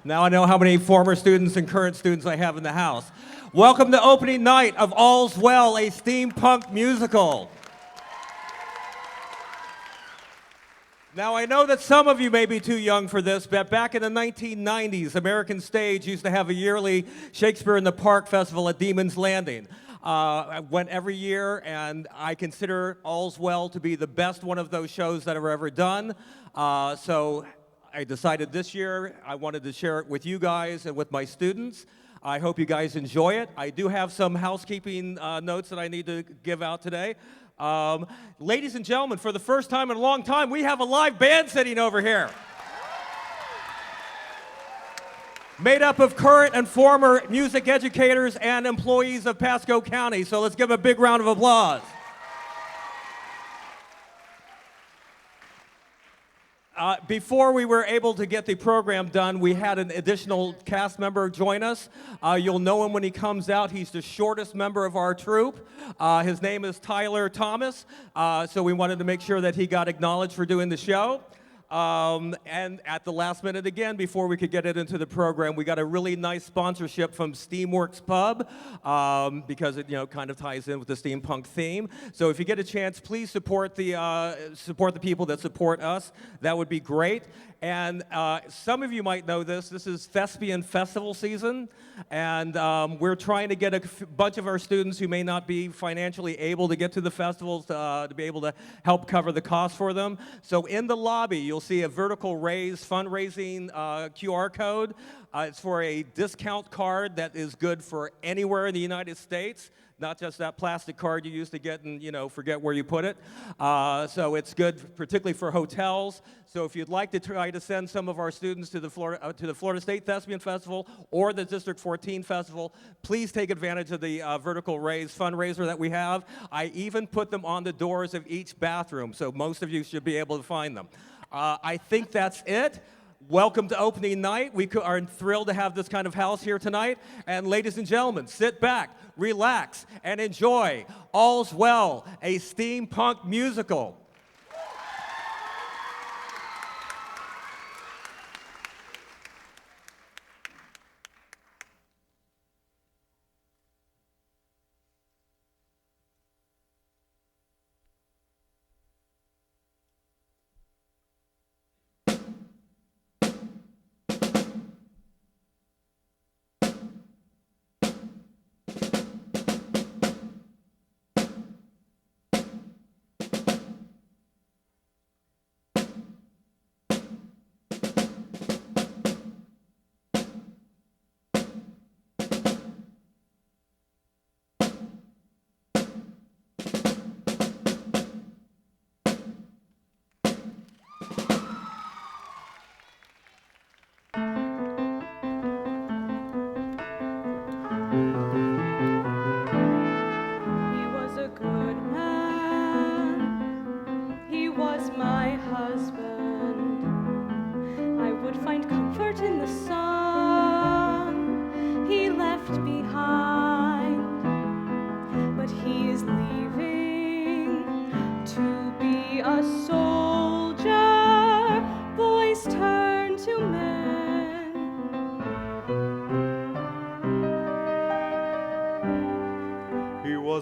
Now I know how many former students and current students I have in the house. Welcome to opening night of All's Well, a steampunk musical. Now, I know that some of you may be too young for this, but back in the 1990s, American Stage used to have a yearly Shakespeare in the Park festival at Demon's Landing. I went every year, and I consider All's Well to be the best one of those shows that I've ever done. So I decided this year I wanted to share it with you guys and with my students. I hope you guys enjoy it. I do have some housekeeping notes that I need to give out today. Ladies and gentlemen, for the first time in a long time, we have a live band sitting over here. Made up of current and former music educators and employees of Pasco County. So let's give them a big round of applause. Before we were able to get the program done, we had an additional cast member join us. You'll know him when he comes out. He's the shortest member of our troupe. His name is Tyler Thomas, so we wanted to make sure that he got acknowledged for doing the show. And at the last minute again, before we could get it into the program, we got a really nice sponsorship from Steamworks Pub because it kind of ties in with the steampunk theme. So if you get a chance, please support the people that support us. That would be great. And some of you might know this. This is Thespian Festival season, and we're trying to get a bunch of our students who may not be financially able to get to the festivals to be able to help cover the cost for them. So in the lobby, you'll see a vertical raise fundraising QR code. It's for a discount card that is good for anywhere in the United States. Not just that plastic card you used to get and forget where you put it. So it's good, particularly for hotels. So if you'd like to try to send some of our students to the Florida State Thespian Festival or the District 14 Festival, please take advantage of the vertical raise fundraiser that we have. I even put them on the doors of each bathroom, so most of you should be able to find them. I think that's it. Welcome to opening night. We are thrilled to have this kind of house here tonight. And ladies and gentlemen, sit back, relax, and enjoy All's Well, a steampunk musical.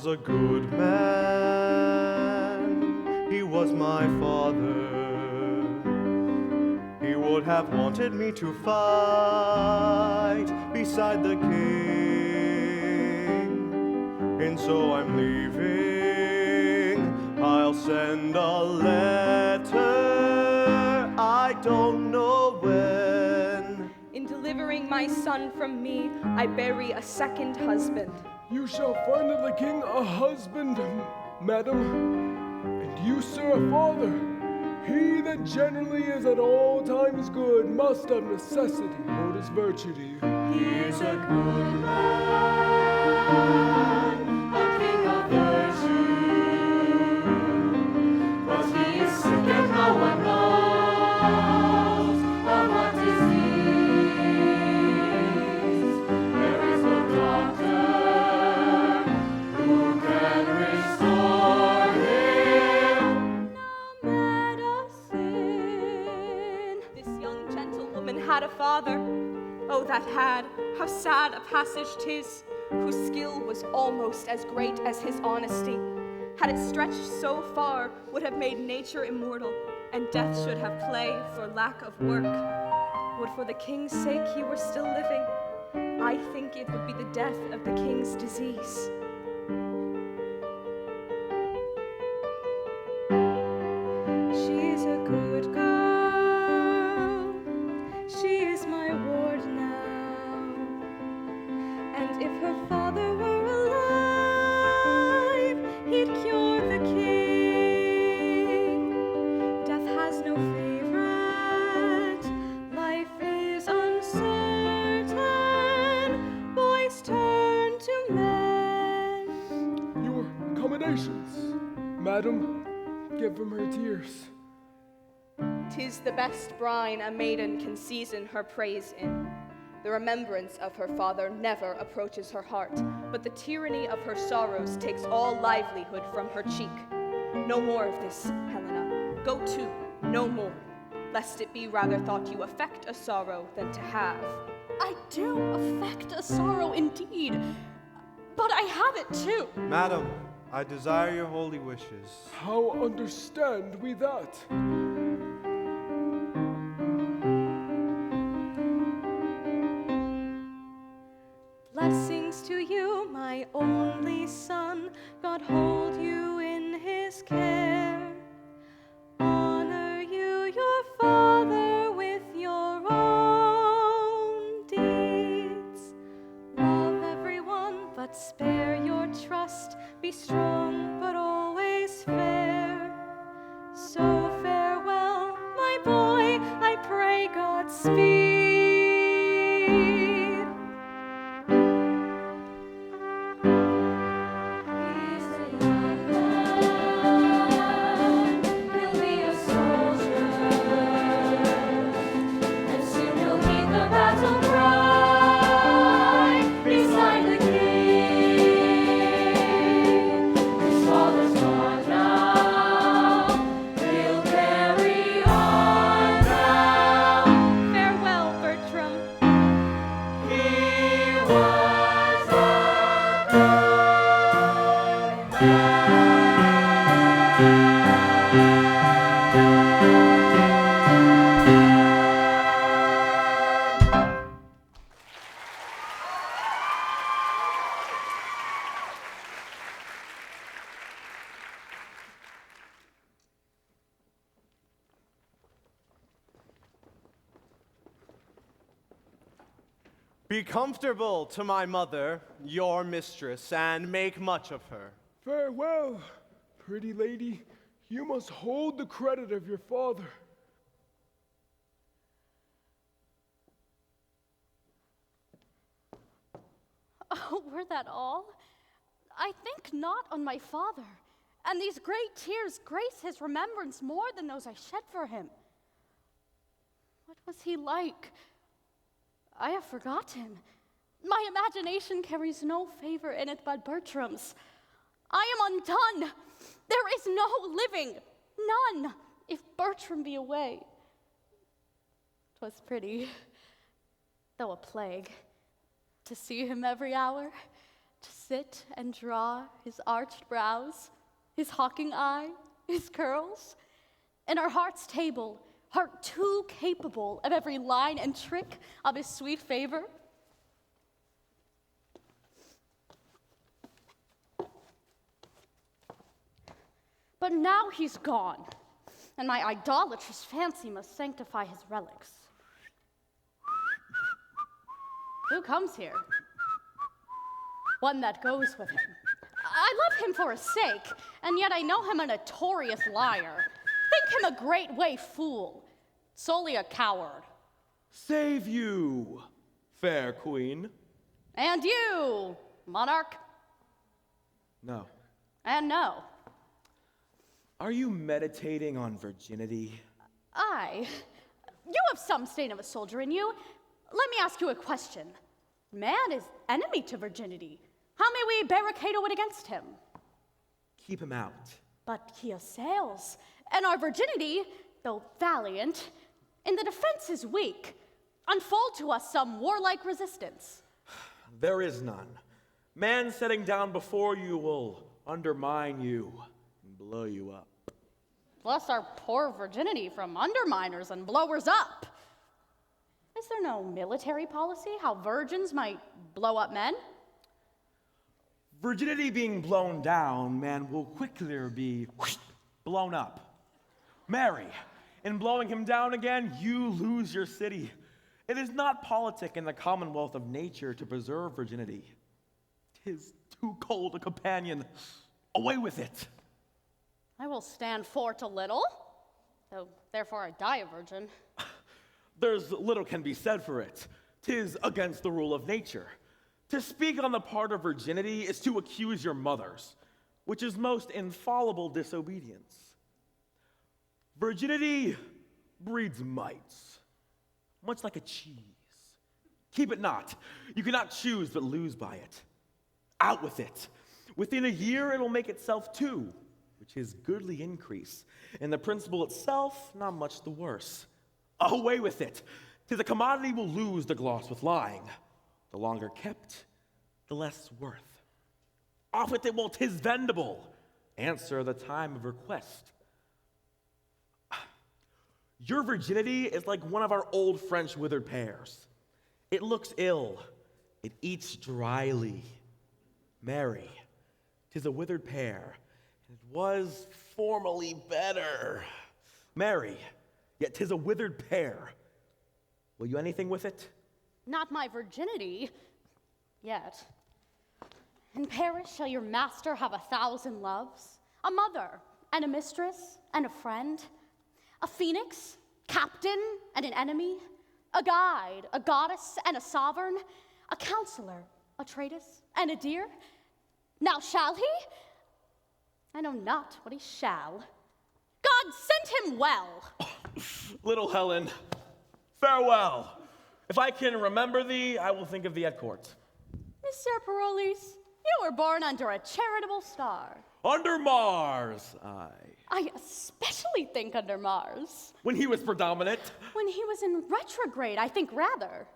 A good man, he was my father. He would have wanted me to fight beside the king, and so I'm leaving. I'll send a letter, I don't know when. In delivering my son from me, I bury a second husband. You shall find of the king a husband, madam, and you, sir, a father. He that generally is at all times good must of necessity hold his virtue to you. He is a good man, a king of virtue, but he is sick and no one knows of what disease. There is no doctor who can restore him. No medicine. This young gentlewoman had a father. Oh, that had, how sad a passage 'tis, whose skill was almost as great as his honesty. Had it stretched so far, would have made nature immortal, and death should have play for lack of work. Would for the king's sake he were still living, I think it would be the death of the king's disease. She's a good girl, she is my ward now, and if her father were alive, he'd cure the king. Death has no favorite, life is uncertain, boys turn to men. Your accommodations, madam, give him her tears. 'Tis the best brine a maiden can season her praise in. The remembrance of her father never approaches her heart, but the tyranny of her sorrows takes all livelihood from her cheek. No more of this, Helena. Go to, no more, lest it be rather thought you affect a sorrow than to have. I do affect a sorrow indeed, but I have it too. Madam, I desire your holy wishes. How understand we that? Blessings to you, my only son, God hold you in his care. Honor you, your father, with your own deeds. Love everyone, but spare your trust. Be strong, but always fair. So farewell, my boy, I pray Godspeed. He's a young man, he'll be a soldier, and soon he'll heed the battle cry beside the king. His father's gone now, he'll carry on now. Farewell, Bertram. He was a Be comfortable to my mother, your mistress, and make much of her. Farewell, pretty lady. You must hold the credit of your father. Oh, were that all? I think not on my father, and these great tears grace his remembrance more than those I shed for him. What was he like? I have forgotten. My imagination carries no favor in it but Bertram's. I am undone. There is no living, none, if Bertram be away. 'Twas pretty, though a plague, to see him every hour, to sit and draw his arched brows, his hawking eye, his curls, and our heart's table, heart too capable of every line and trick of his sweet favor. But now he's gone, and my idolatrous fancy must sanctify his relics. Who comes here? One that goes with him. I love him for his sake, and yet I know him a notorious liar. Think him a great way fool, solely a coward. Save you, fair queen. And you, monarch, No. and no. Are you meditating on virginity? You have some stain of a soldier in you. Let me ask you a question. Man is enemy to virginity. How may we barricade it against him? Keep him out. But he assails, and our virginity, though valiant, in the defense is weak. Unfold to us some warlike resistance. There is none. Man setting down before you will undermine you and blow you up. Bless our poor virginity from underminers and blowers up. Is there no military policy how virgins might blow up men? Virginity being blown down, man will quickly be blown up. Marry, in blowing him down again, you lose your city. It is not politic in the commonwealth of nature to preserve virginity. 'Tis too cold a companion. Away with it. I will stand for't a little, though therefore I die a virgin. There's little can be said for it. 'Tis against the rule of nature. To speak on the part of virginity is to accuse your mothers, which is most infallible disobedience. Virginity breeds mites, much like a cheese. Keep it not. You cannot choose but lose by it. Out with it. Within a year it will make itself two, which is goodly increase, and the principle itself not much the worse. Away with it. 'Tis a commodity will lose the gloss with lying. The longer kept, the less worth. Off with it while 'tis vendible. Answer the time of request. Your virginity is like one of our old French withered pears. It looks ill. It eats dryly. Marry, 'tis a withered pear, and it was formerly better. Marry, yet 'tis a withered pear. Will you anything with it? Not my virginity, yet. In Paris shall your master have 1,000 loves, a mother and a mistress and a friend, a phoenix, captain and an enemy, a guide, a goddess and a sovereign, a counselor, a traitress and a dear. Now shall he? I know not what he shall. God send him well. Little Helen, farewell. If I can remember thee, I will think of thee at court. Monsieur Parolis, you were born under a charitable star. Under Mars, I especially think under Mars. when he was predominant. When he was in retrograde, I think rather.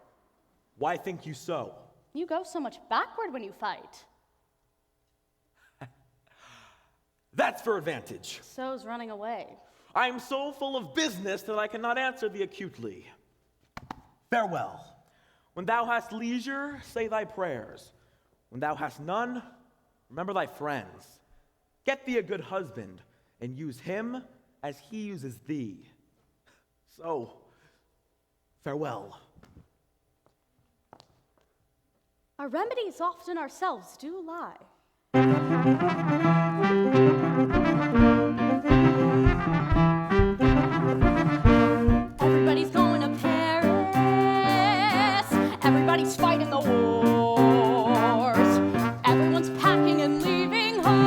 Why think you so? You go so much backward when you fight. That's for advantage. So's running away. I am so full of business that I cannot answer thee acutely. Farewell. When thou hast leisure, say thy prayers. When thou hast none, remember thy friends. Get thee a good husband, and use him as he uses thee. So, farewell. Our remedies often ourselves do lie. Everybody's going to Paris. Everybody's fighting the wars. Everyone's packing and leaving home.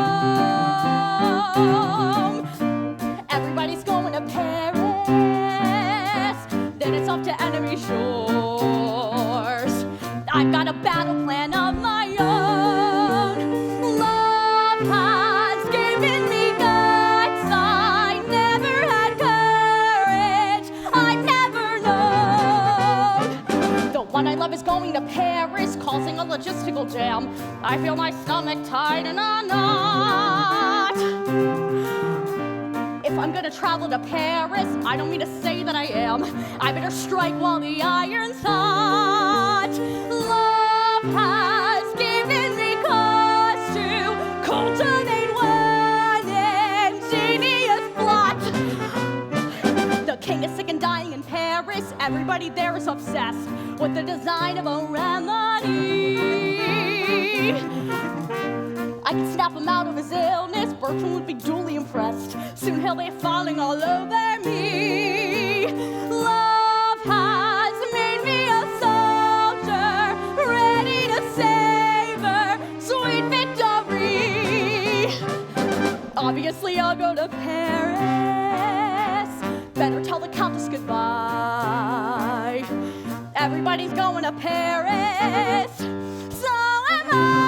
Everybody's going to Paris. Then it's off to enemy shores. I've got a battle plan of my own. Love has given me guts. I never had courage. I've never known. The one I love is going to Paris, causing a logistical jam. I feel my stomach tied in a knot. If I'm gonna travel to Paris, I don't mean to say that I am. I better strike while the iron's hot. Love has given me cause to cultivate one ingenious plot. The king is sick and dying in Paris. Everybody there is obsessed with the design of a remedy. I can snap him out of his illness. Bertrand would be duly impressed. Soon he'll be falling all over me. Love has made me a soldier, ready to savor sweet victory. Obviously, I'll go to Paris. Better tell the Countess goodbye. Everybody's going to Paris. So am I.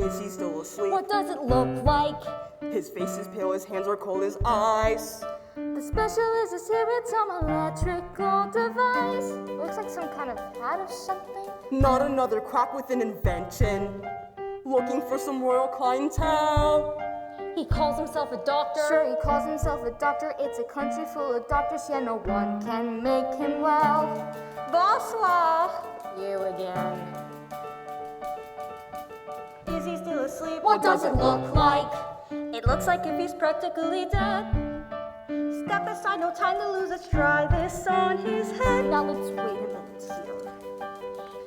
Is he still asleep? What does it look like? His face is pale, his hands are cold as ice. The specialist is here with some electrical device. Looks like some kind of hat or something. Not another crack with an invention. Looking for some royal clientele. He calls himself a doctor. Sure, he calls himself a doctor. It's a country full of doctors, yeah, no one can make him well. Bonsoir. You again. Is he still asleep? What does it look like? It looks like if he's practically dead. Step aside, no time to lose. Let's try this on his head. Now let's wait a minute here.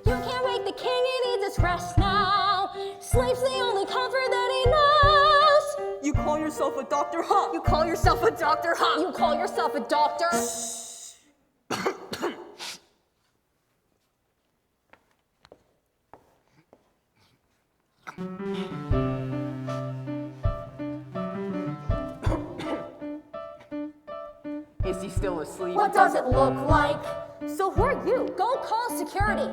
You can't wake the king, he needs his rest now. Sleep's the only comfort that he knows. You call yourself a doctor, huh? You call yourself a doctor, huh? You call yourself a doctor? Is he still asleep? What does it look like? So who are you? Go call security.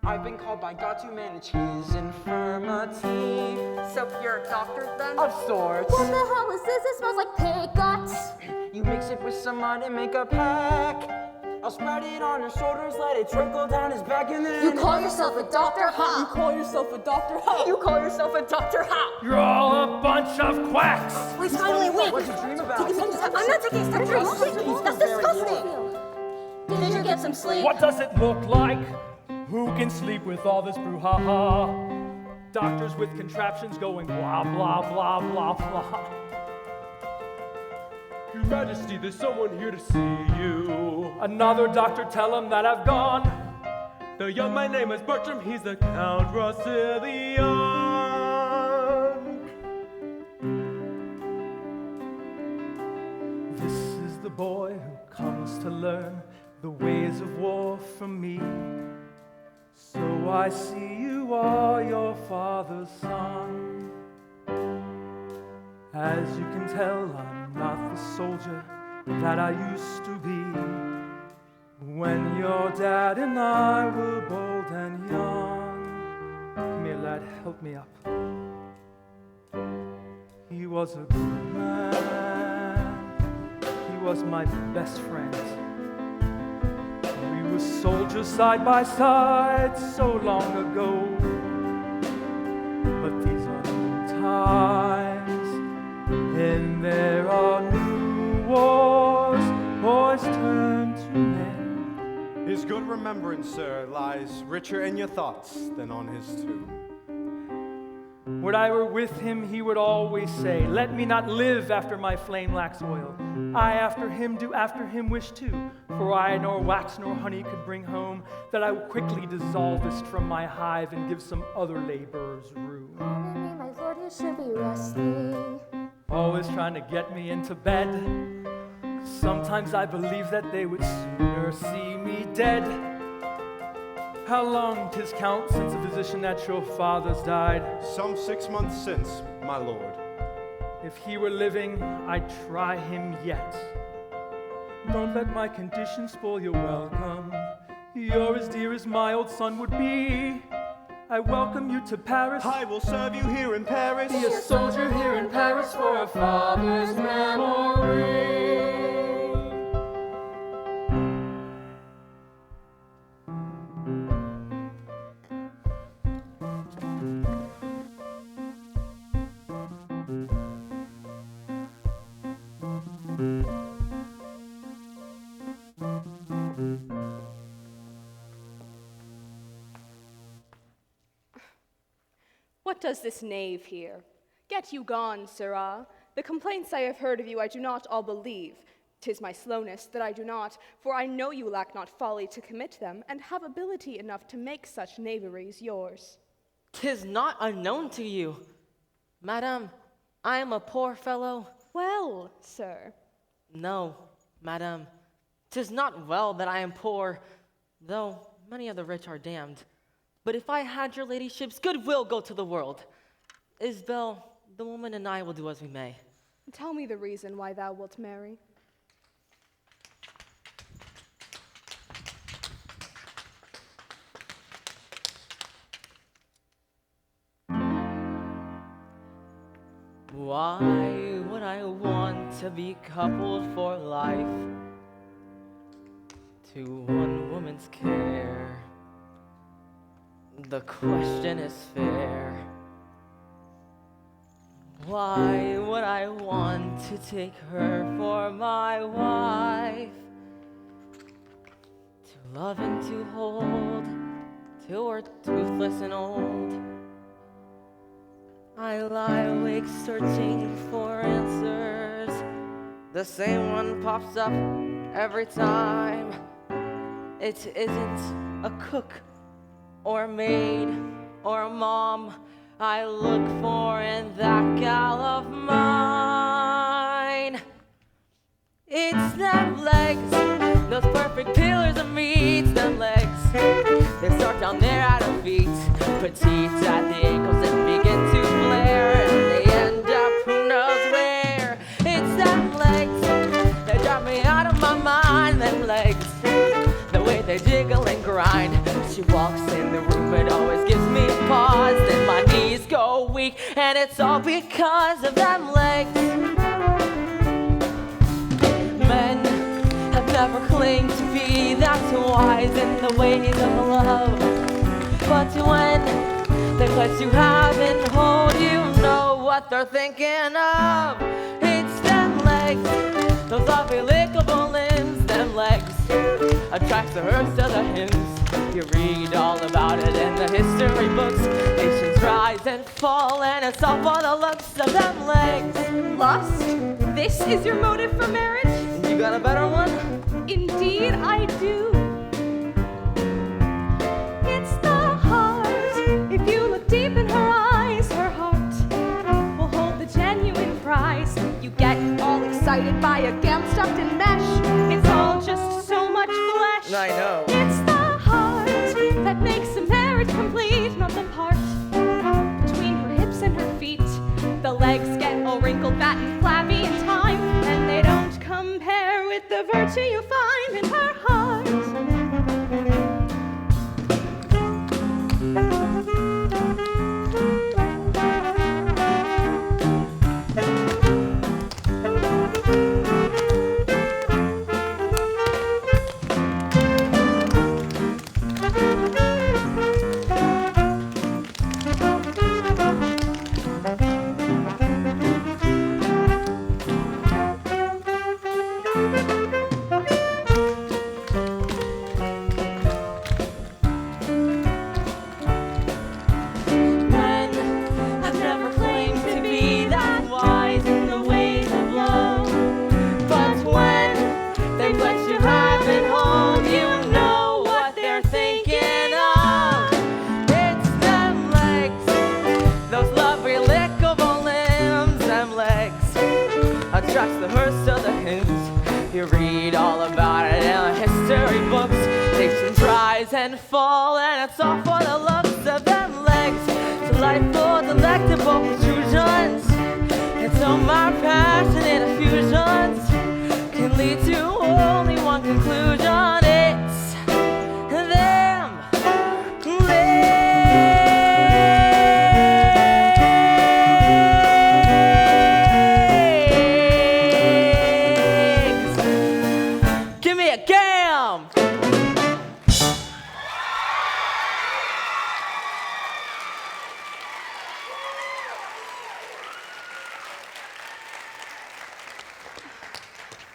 I've been called by God to manage his infirmity. So you're a doctor then? Of sorts. What the hell is this? It smells like pig guts. You mix it with some mud and make a pack. I'll spread it on his shoulders, let it trickle down his back, and then... You call yourself a doctor, You huh? call yourself a doctor, huh? You call yourself a doctor, huh? You're all a bunch of quacks. Please finally wait. What'd you dream about? Take a step. I'm not taking a step. That's disgusting. Did you get some sleep? What does it look like? Who can sleep with all this brouhaha? Doctors with contraptions going blah, blah, blah, blah, blah. Your Majesty, there's someone here to see you. Another doctor, tell him that I've gone. The young man name is Bertram, he's the Count Rosillion. This is the boy who comes to learn the ways of war from me. So I see you are your father's son. As you can tell, I'm not the soldier that I used to be. When your dad and I were bold and young. Come here, lad, help me up. He was a good man. He was my best friend. We were soldiers side by side so long ago. But these are new times, and there are new wars. Boys turn to men. His good remembrance, sir, lies richer in your thoughts than on his tomb. When I were with him, he would always say, let me not live after my flame lacks oil. I after him do after him wish too. For I nor wax nor honey could bring home, that I will quickly dissolve this from my hive and give some other laborers room. Me, my lord, you should be resting. Always trying to get me into bed. Sometimes I believe that they would sooner see me dead. How long 'tis count since a physician at your father's died? Some 6 months since, my lord. If he were living, I'd try him yet. Don't let my condition spoil your welcome. You're as dear as my old son would be. I welcome you to Paris. I will serve you here in Paris. Be a soldier here in Paris for our father's memory. What does this knave here? Get you gone, sirrah. The complaints I have heard of you I do not all believe. 'Tis my slowness that I do not, for I know you lack not folly to commit them, and have ability enough to make such knaveries yours. 'Tis not unknown to you. Madam, I am a poor fellow. Well, sir. No, madam, 'tis not well that I am poor, though many of the rich are damned. But if I had your ladyship's goodwill go to the world, Isabel, the woman and I will do as we may. Tell me the reason why thou wilt marry. Why would I want to be coupled for life to one woman's care? The question is fair. Why would I want to take her for my wife? To love and to hold till we're toothless and old. I lie awake searching for answers. The same one pops up every time. It isn't a cook or a maid or a mom I look for in that gal of mine. It's them legs, those perfect pillars of meat, them legs. They start down there at her feet, petite at the ankles and begin to flare, and they end up who knows where. It's them legs, they drive me out of my mind, them legs. The way they jiggle and grind. She walks in the room, it always gives me a pause. Then my knees go weak, and it's all because of them legs. Men have never claimed to be that wise in the ways of love. But when they let you have and hold, you know what they're thinking of. It's them legs, those lovely lickable limbs, them legs. Attracts the hearse to the hymns. You read all about it in the history books. Nations rise and fall, and it's all for the looks of them legs. Lust? This is your motive for marriage? You got a better one? Indeed, I do. It's the heart. If you look deep in her eyes, her heart will hold the genuine prize. You get all excited by a gam stuffed in mesh. It's all just so much flesh. I know. It's the heart that makes a marriage complete, not the part between her hips and her feet. The legs get all wrinkled, fat, and flabby in time, and they don't compare with the virtue you find in her heart. Attracts the hearse to the hymns. You read all about it in the history books. Nations rise and fall, and it's all for the looks of them legs. Delightful, delectable protrusions. And so my passionate effusions can lead to only one conclusion. It's them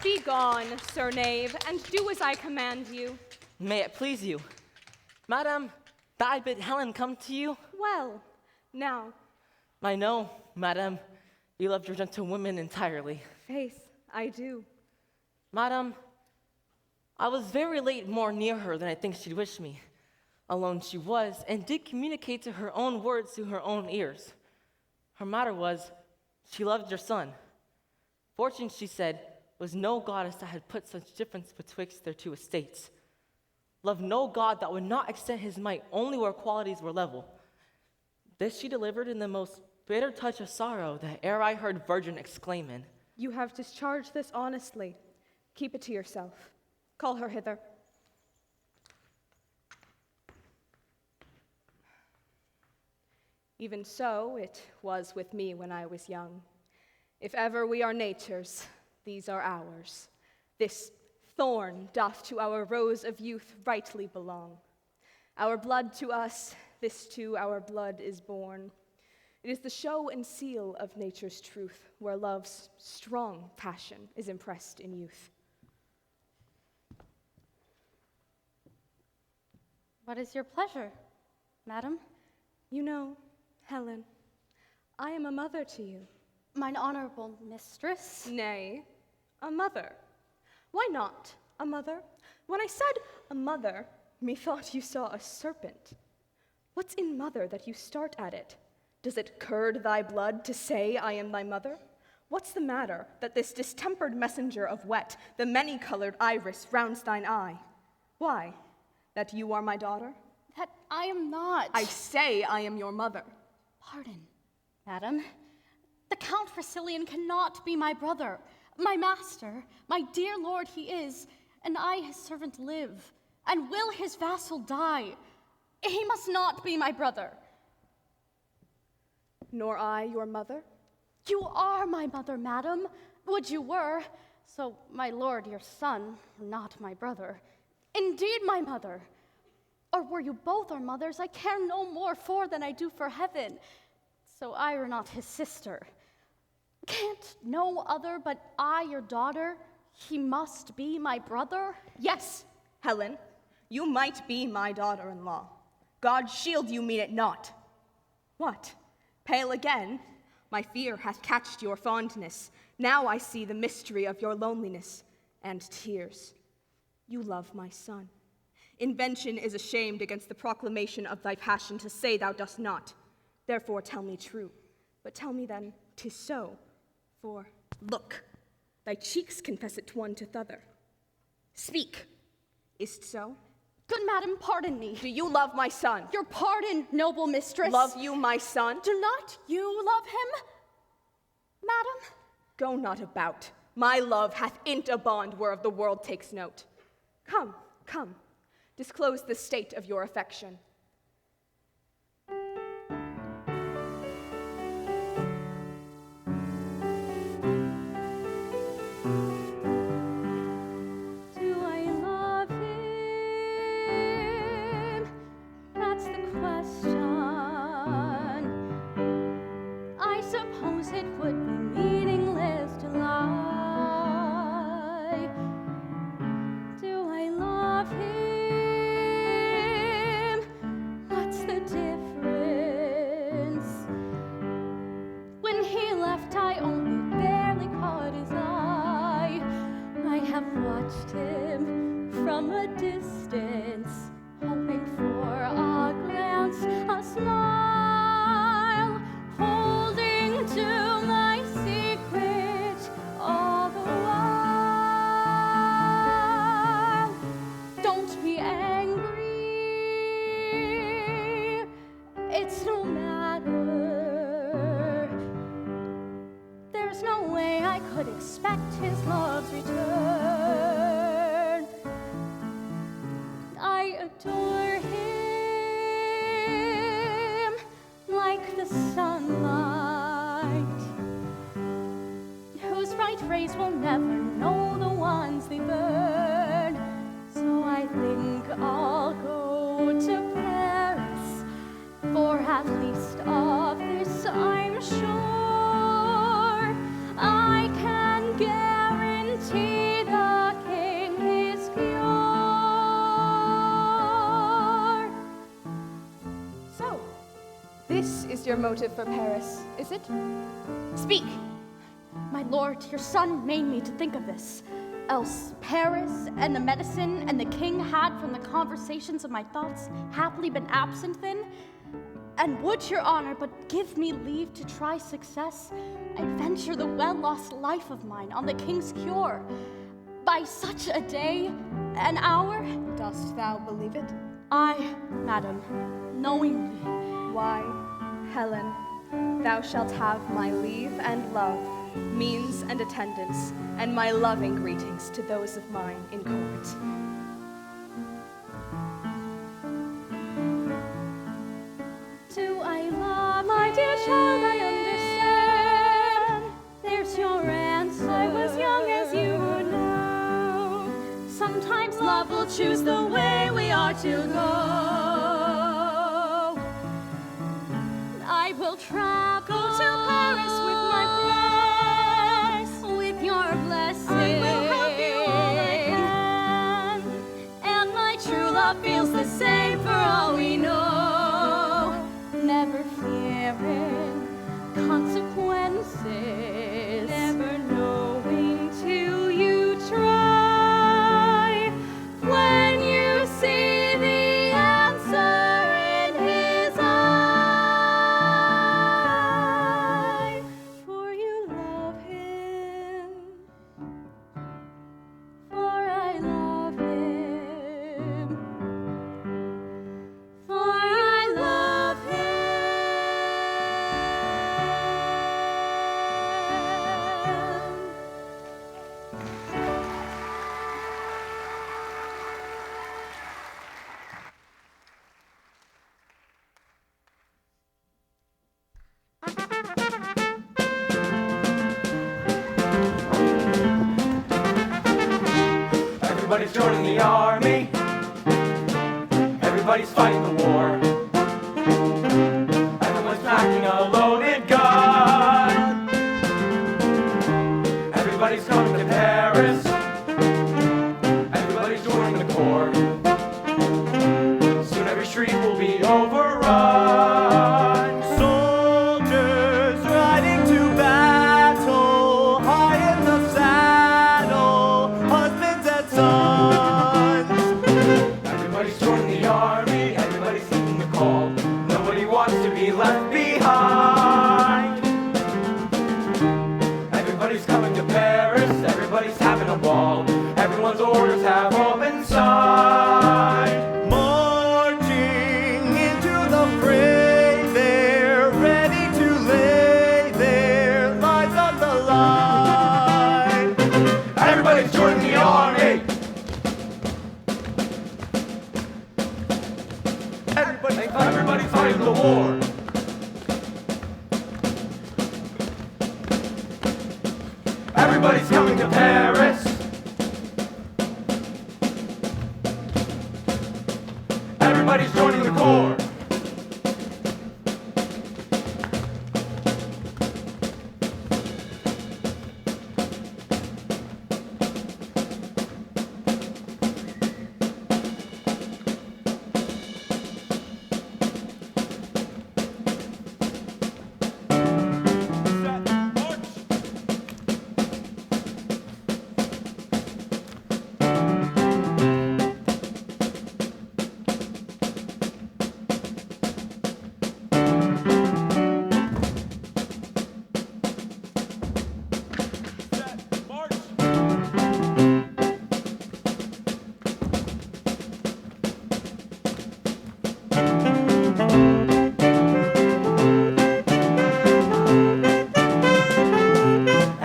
Be gone, sir knave, and do as I command you. May it please you. Madam, I bid Helen come to you. Well, now. I know, madam, you love your gentlewomen entirely. Faith, I do. Madam, I was very late more near her than I think she'd wish me. Alone she was, and did communicate to her own words to her own ears. Her matter was, she loved your son. Fortune, she said, was no goddess that had put such difference betwixt their two estates. Loved no god that would not extend his might only where qualities were level. This she delivered in the most bitter touch of sorrow that e'er I heard virgin exclaiming. You have discharged this honestly. Keep it to yourself. Call her hither. Even so, it was with me when I was young. If ever we are nature's, these are ours. This thorn doth to our rose of youth rightly belong. Our blood to us, this too our blood is born. It is the show and seal of nature's truth, where love's strong passion is impressed in youth. What is your pleasure, madam? You know, Helen, I am a mother to you. Mine honorable mistress? Nay, a mother. Why not a mother? When I said a mother, methought you saw a serpent. What's in mother that you start at it? Does it curd thy blood to say I am thy mother? What's the matter that this distempered messenger of wet, the many-colored iris, rounds thine eye? Why? That you are my daughter? That I am not. I say I am your mother. Pardon, madam. The Count Priscillian cannot be my brother, my master, my dear lord he is, and I his servant live, and will his vassal die. He must not be my brother. Nor I your mother? You are my mother, madam. Would you were, so my lord your son, not my brother. Indeed, my mother. Or were you both our mothers, I care no more for than I do for heaven. So I were not his sister. Can't no other but I, your daughter, he must be my brother? Yes, Helen, you might be my daughter-in-law. God shield you mean it not. What, pale again? My fear hath catched your fondness. Now I see the mystery of your loneliness and tears. You love my son. Invention is ashamed against the proclamation of thy passion to say thou dost not. Therefore tell me true, but tell me then 'tis so. For, look, thy cheeks confess it one to t'other. Speak, is't so? Good madam, pardon me. Do you love my son? Your pardon, noble mistress. Love you my son? Do not you love him, madam? Go not about. My love hath in't a bond whereof the world takes note. Come, come, disclose the state of your affection. Your motive for Paris, is it? Speak! My lord, your son made me to think of this. Else Paris and the medicine and the king had from the conversations of my thoughts happily been absent then. And would your honor but give me leave to try success, I'd venture the well-lost life of mine on the king's cure. By such a day, an hour. Dost thou believe it? I, madam, knowingly. Why, Helen, thou shalt have my leave and love, means and attendance, and my loving greetings to those of mine in court. Do I love my dear child? I understand. There's choose the way we are to go. I will travel to Paris with my friends, with your blessing. I will help you all I can, and my true love feels the same for all we know. Never fearing consequences, never knowing till you try. When you see the answer in his eye, for you love him, for I love him, for I love him. Everybody's joining the army. Everybody's fighting the war. Everyone's packing a loaded gun. Everybody's coming to Paris. Everybody's joining the Corps. Soon every street will be overrun. Soldiers riding to battle, high in the saddle, husbands and sons. Everybody's joining the army, everybody's heeding the call. Nobody wants to be left behind. Everybody's coming to Paris, everybody's having a ball. Everyone's orders have all been signed. Marching into the fray, they're ready to lay their lives on the line. Everybody's joining the army. Everybody's fighting the war. Everybody's coming to Paris. Everybody's joining the Corps.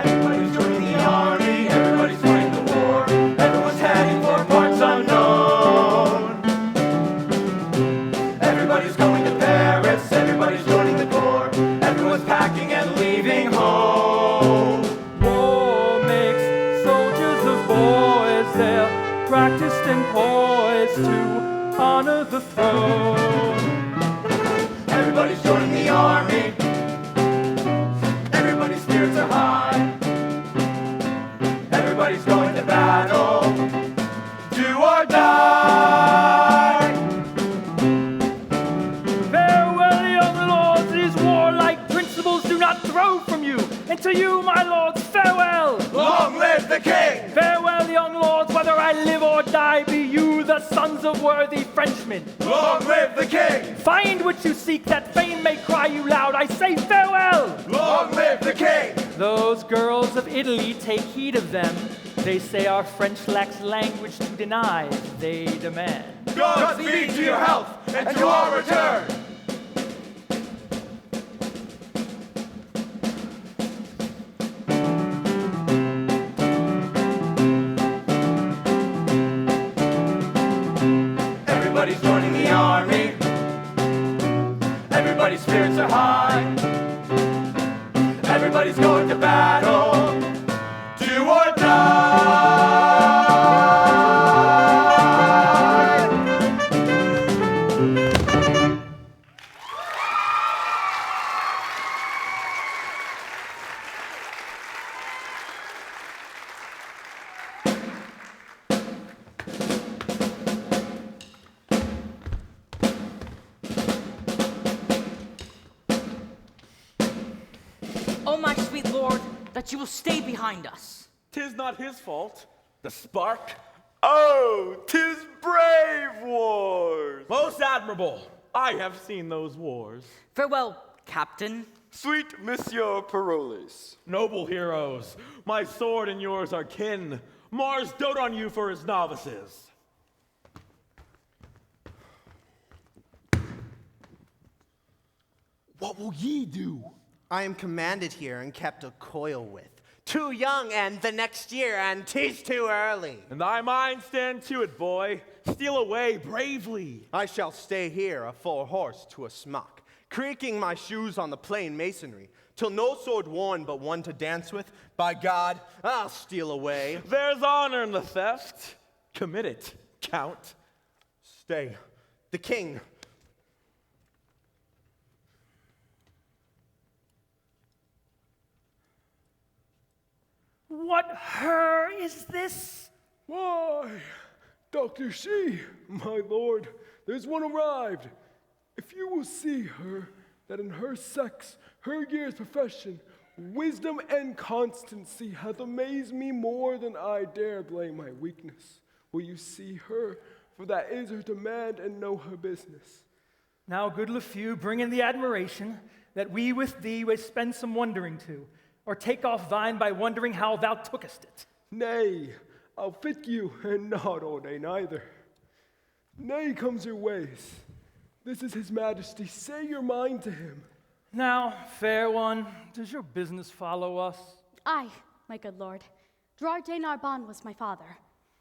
Everybody's joining the army, everybody's fighting the war. Everyone's heading for parts unknown. Everybody's going to Paris, everybody's joining the Corps. Everyone's packing and leaving home. War makes soldiers of boys, they're practiced and poised to honor the throne. Everybody's joining the army. Everybody's spirits are high. Everybody's going to battle. Do or die. Farewell, young lords, these warlike principles do not throw from you. And to you, my lords, farewell. Long live the king! Farewell, young lords, whether I live or die, be you the sons of worthy Frenchmen. Long live the king! Find what you seek, that fame may cry you loud. I say farewell. Long live the king! Those girls of Italy, take heed of them. They say our French lacks language to deny. They demand. Godspeed to your health and to our return! Everybody's joining the army. Everybody's spirits are high. Everybody's going to battle. Do or die. Oh, my sweet lord, that you will stay behind us. 'Tis not his fault. The spark. Oh, 'tis brave wars! Most admirable. I have seen those wars. Farewell, Captain. Sweet Monsieur Paroles. Noble heroes, my sword and yours are kin. Mars dote on you for his novices. What will ye do? I am commanded here and kept a coil with. Too young and the next year, and 'tis too early. And thy mind stand to it, boy. Steal away bravely. I shall stay here, a full horse to a smock, creaking my shoes on the plain masonry, till no sword worn but one to dance with. By God, I'll steal away. There's honor in the theft. Commit it, Count. Stay. The king. What her is this? Why, Dr. She, my lord, there's one arrived. If you will see her, that in her sex, her years, profession, wisdom, and constancy hath amazed me more than I dare blame my weakness. Will you see her? For that is her demand, and know her business. Now, good Lafew, bring in the admiration, that we with thee may spend some wondering to, or take off thine by wondering how thou tookest it. Nay, I'll fit you, and not all day neither. Nay comes your ways. This is his majesty. Say your mind to him. Now, fair one, does your business follow us? Aye, my good lord. Gerard de Narbonne was my father,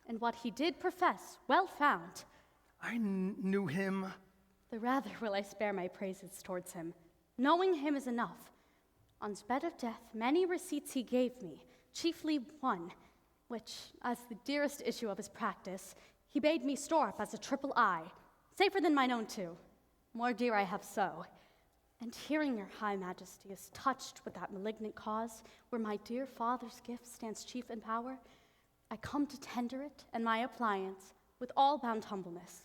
and what he did profess, well found. I knew him. The rather will I spare my praises towards him. Knowing him is enough. On's bed of death, many receipts he gave me, chiefly one, which, as the dearest issue of his practice, he bade me store up as a triple I, safer than mine own two. More dear I have so. And hearing your high majesty is touched with that malignant cause, where my dear father's gift stands chief in power, I come to tender it and my appliance with all bound humbleness.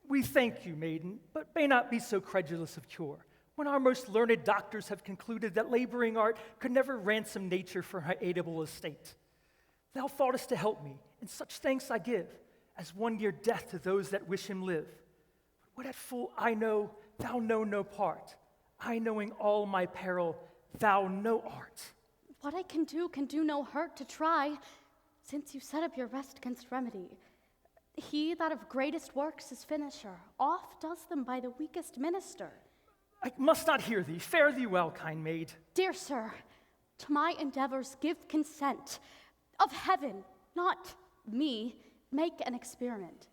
We thank you, maiden, but may not be so credulous of cure, when our most learned doctors have concluded that laboring art could never ransom nature for her aidable estate. Thou thoughtest to help me, and such thanks I give, as one near death to those that wish him live. But what at full I know, thou know no part. I knowing all my peril, thou no art. What I can do no hurt to try, since you set up your rest against remedy. He that of greatest works is finisher, oft does them by the weakest minister. I must not hear thee. Fare thee well, kind maid. Dear sir, to my endeavors give consent. Of heaven, not me, make an experiment.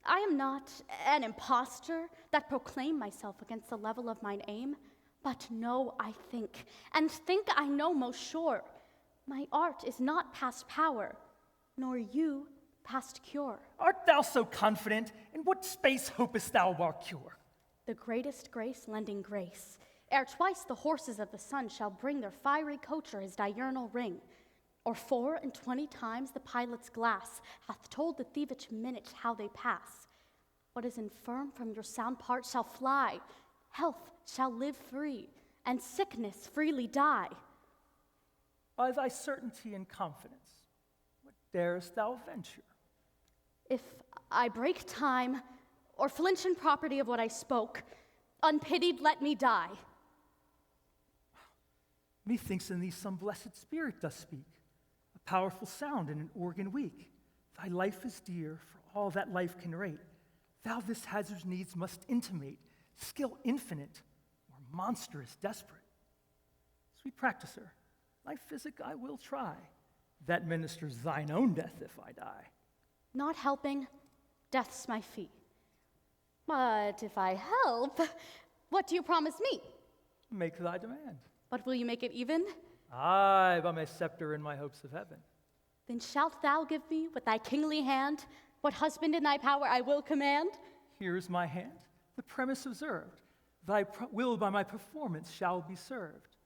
I am not an impostor that proclaim myself against the level of mine aim, but know I think, and think I know most sure. My art is not past power, nor you past cure. Art thou so confident? In what space hopest thou our cure? The greatest grace lending grace, ere twice the horses of the sun shall bring their fiery coacher his diurnal ring, or 24 times the pilot's glass hath told the thievage minute how they pass. What is infirm from your sound part shall fly, health shall live free, and sickness freely die. By thy certainty and confidence, what darest thou venture? If I break time, or flinch in property of what I spoke, unpitied let me die. Methinks in thee some blessed spirit doth speak, a powerful sound in an organ weak. Thy life is dear for all that life can rate. Thou this hazard's needs must intimate, skill infinite, or monstrous desperate. Sweet practicer, thy physic I will try, that ministers thine own death if I die. Not helping, death's my fee. But if I help, what do you promise me? Make thy demand. But will you make it even? Aye, by my scepter and my hopes of heaven. Then shalt thou give me with thy kingly hand what husband in thy power I will command? Here is my hand, the premise observed. Thy will by my performance shall be served.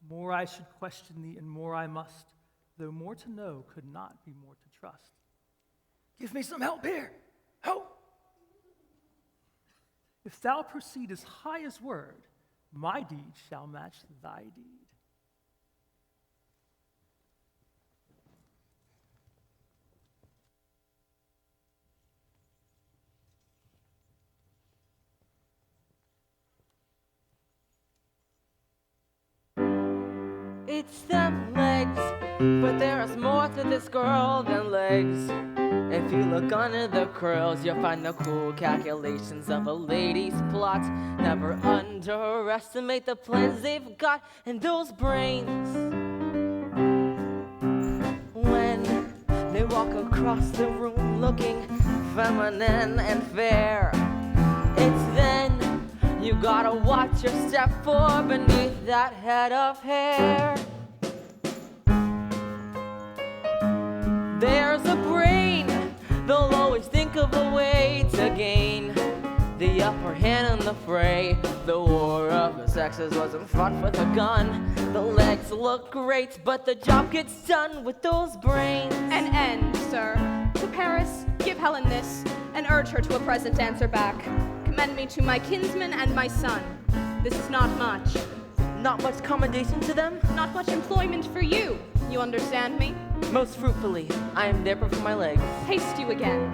More I should question thee, and more I must, though more to know could not be more to trust. Give me some help here. Help! If thou proceed as high as word, my deed shall match thy deed. it's them legs. But there is more to this girl than legs. If you look under the curls, you'll find the cool calculations of a lady's plot. Never underestimate the plans they've got in those brains. When they walk across the room looking feminine and fair, it's then you gotta watch your step for beneath that head of hair. There's a brain, they'll always think of a way to gain the upper hand in the fray. The war of the sexes wasn't fought with a gun. The legs look great, but the job gets done with those brains. An end, sir. To Paris, give Helen this, and urge her to a present answer back. Commend me to my kinsman and my son. This is not much. Not much commendation to them? Not much employment for you. You understand me? Most fruitfully, I am there for my legs. Haste you again.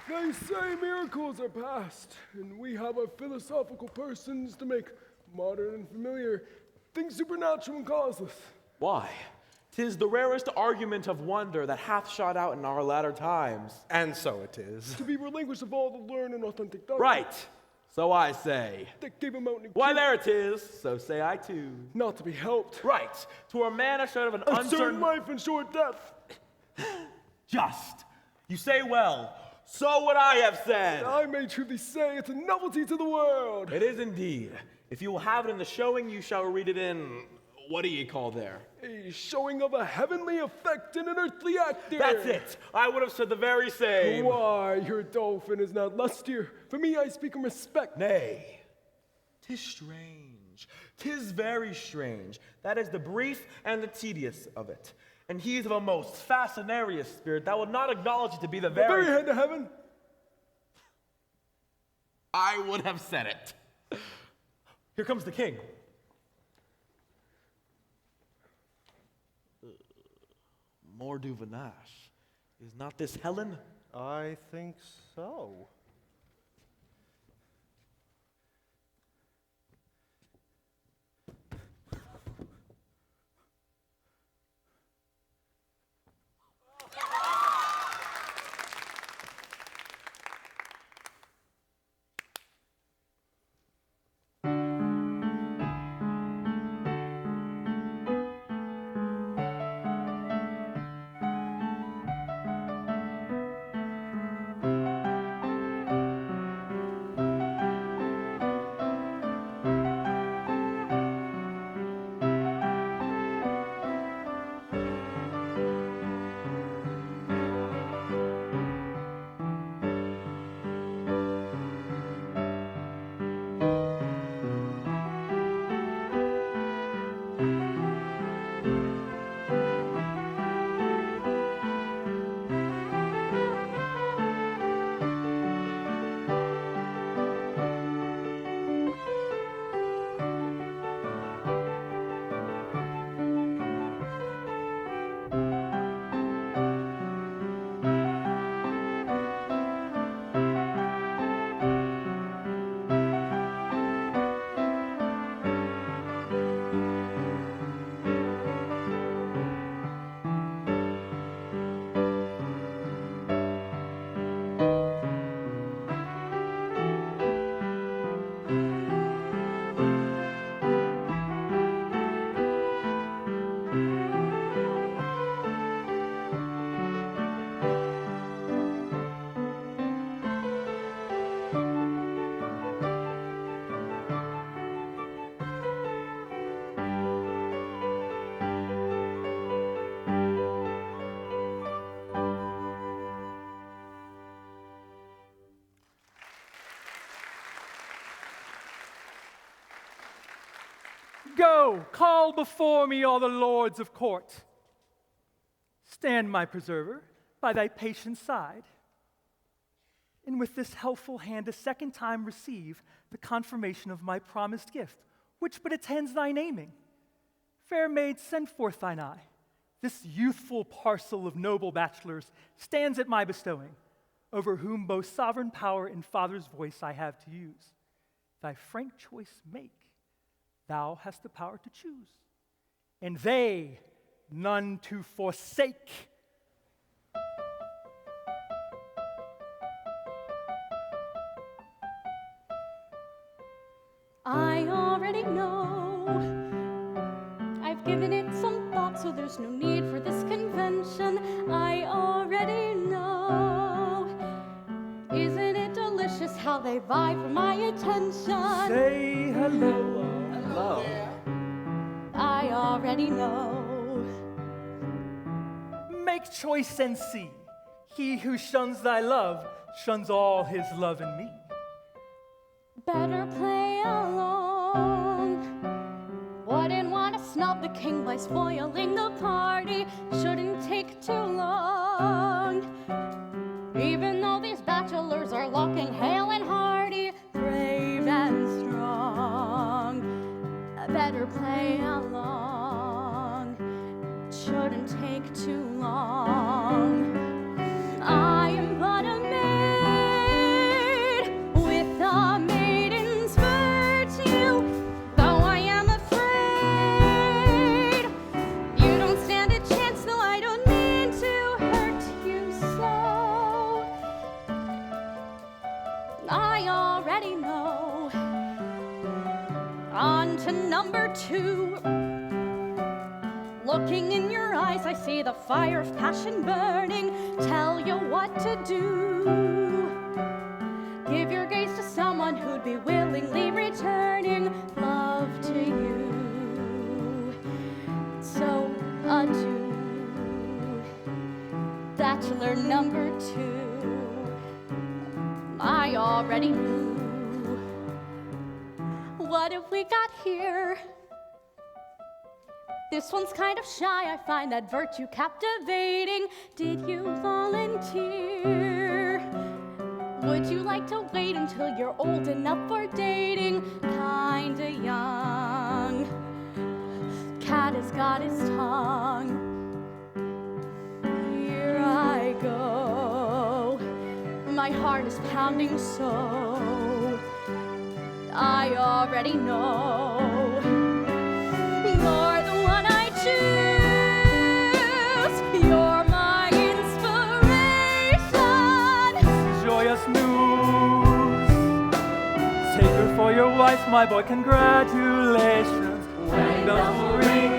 They say miracles are past, and we have our philosophical persons to make modern and familiar things supernatural and causeless. Why? 'Tis the rarest argument of wonder that hath shot out in our latter times. And so it is. To be relinquished of all the learned and authentic doctrine. Right, so I say. That gave him out in Why, there it is, so say I too. Not to be helped. Right, to a man assured of an Uncertain life and short death. Just. You say well. So would I have said. I may truly say it's a novelty to the world. It is indeed. If you will have it in the showing, you shall read it in, what do you call there? A showing of a heavenly effect in an earthly actor. That's it. I would have said the very same. Why, your dolphin is not lustier. For me, I speak in respect. Nay, 'tis strange. 'Tis very strange. That is the brief and the tedious of it. And he's of a most fascinarious spirit that will not acknowledge it to be the very head to heaven. I would have said it. Here comes the king. More du Vanache. Is not this Helen? I think so. Go, call before me all the lords of court. Stand, my preserver, by thy patient side, and with this helpful hand a second time receive the confirmation of my promised gift, which but attends thy naming. Fair maid, send forth thine eye. This youthful parcel of noble bachelors stands at my bestowing, over whom both sovereign power and father's voice I have to use. Thy frank choice make, thou hast the power to choose, and they none to forsake. I already know. I've given it some thought, so there's no need for this convention. I already know. Isn't it delicious how they vie for my attention? Say hello. Hello. I already know. Make choice and see. He who shuns thy love shuns all his love in me. Better play along. Wouldn't want to snub the king by spoiling the party. Shouldn't take too long. Even though these bachelors are looking hale and hearty, brave and strong. Better play along. Shouldn't take too long. I am but a maid with a maiden's virtue. Though I am afraid, you don't stand a chance, though I don't mean to hurt you so. I already know. On to number 2. Looking in your eyes, I see the fire of passion burning. Tell you what to do. Give your gaze to someone who'd be willingly returning love to you. So adieu, bachelor number 2. I already knew. What have we got here? This one's kind of shy, I find that virtue captivating. Did you volunteer? Would you like to wait until you're old enough for dating? Kinda young. Cat has got his tongue. Here I go. My heart is pounding so. I already know. You're the one I choose. You're my inspiration. Joyous news. Take her for your wife, my boy, congratulations. Wedding bells will ring.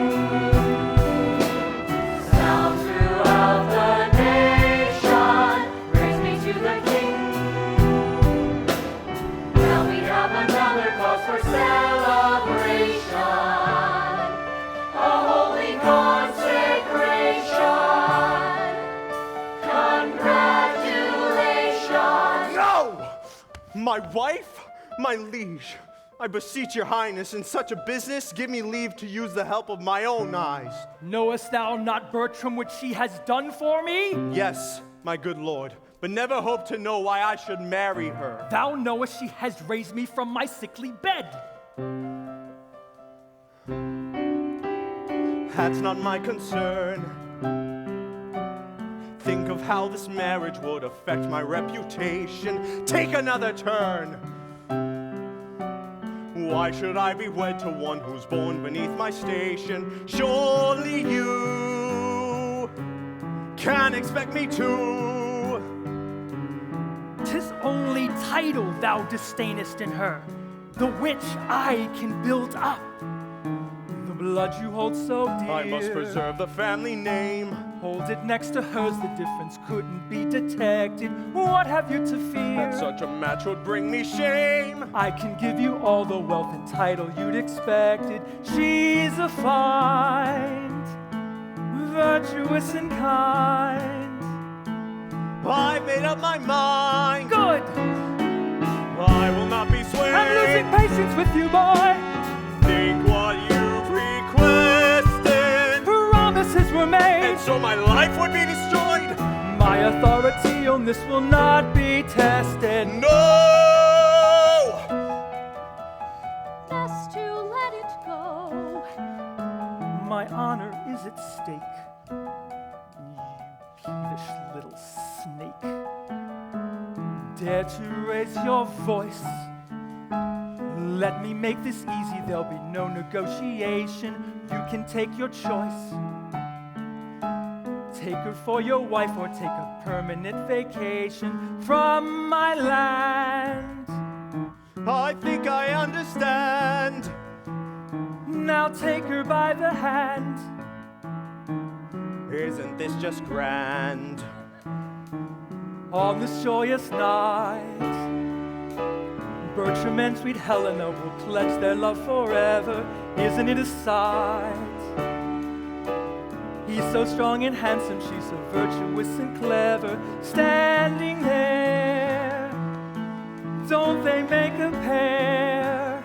Sound throughout the nation, brings me to the King. Now we have another cause for celebration. A holy consecration. Congratulations. No! My wife? My liege. I beseech your highness, in such a business, give me leave to use the help of my own eyes. Knowest thou not, Bertram, what she has done for me? Yes, my good lord, but never hope to know why I should marry her. Thou knowest she has raised me from my sickly bed. That's not my concern. Think of how this marriage would affect my reputation. Take another turn. Why should I be wed to one who's born beneath my station? Surely you can't expect me to. 'Tis only title thou disdainest in her, the which I can build up. The blood you hold so dear, I must preserve the family name. Hold it next to hers, the difference couldn't be detected. What have you to fear? That such a match would bring me shame. I can give you all the wealth and title you'd expected. She's a find, virtuous and kind. I've made up my mind. Good! I will not be swayed. I'm losing patience with you, boy. Think what you've requested. Promises were made, And so my life would be destroyed. my authority on this will not be tested. No! Best to let it go. My honor is at stake. dare to raise your voice. Let me make this easy, there'll be no negotiation. You can take your choice. Take her for your wife or take a permanent vacation from my land. I think I understand. Now take her by the hand. Isn't this just grand? On this joyous night, Bertram and sweet Helena will pledge their love forever. Isn't it a sight? He's so strong and handsome, she's so virtuous and clever. Standing there, don't they make a pair?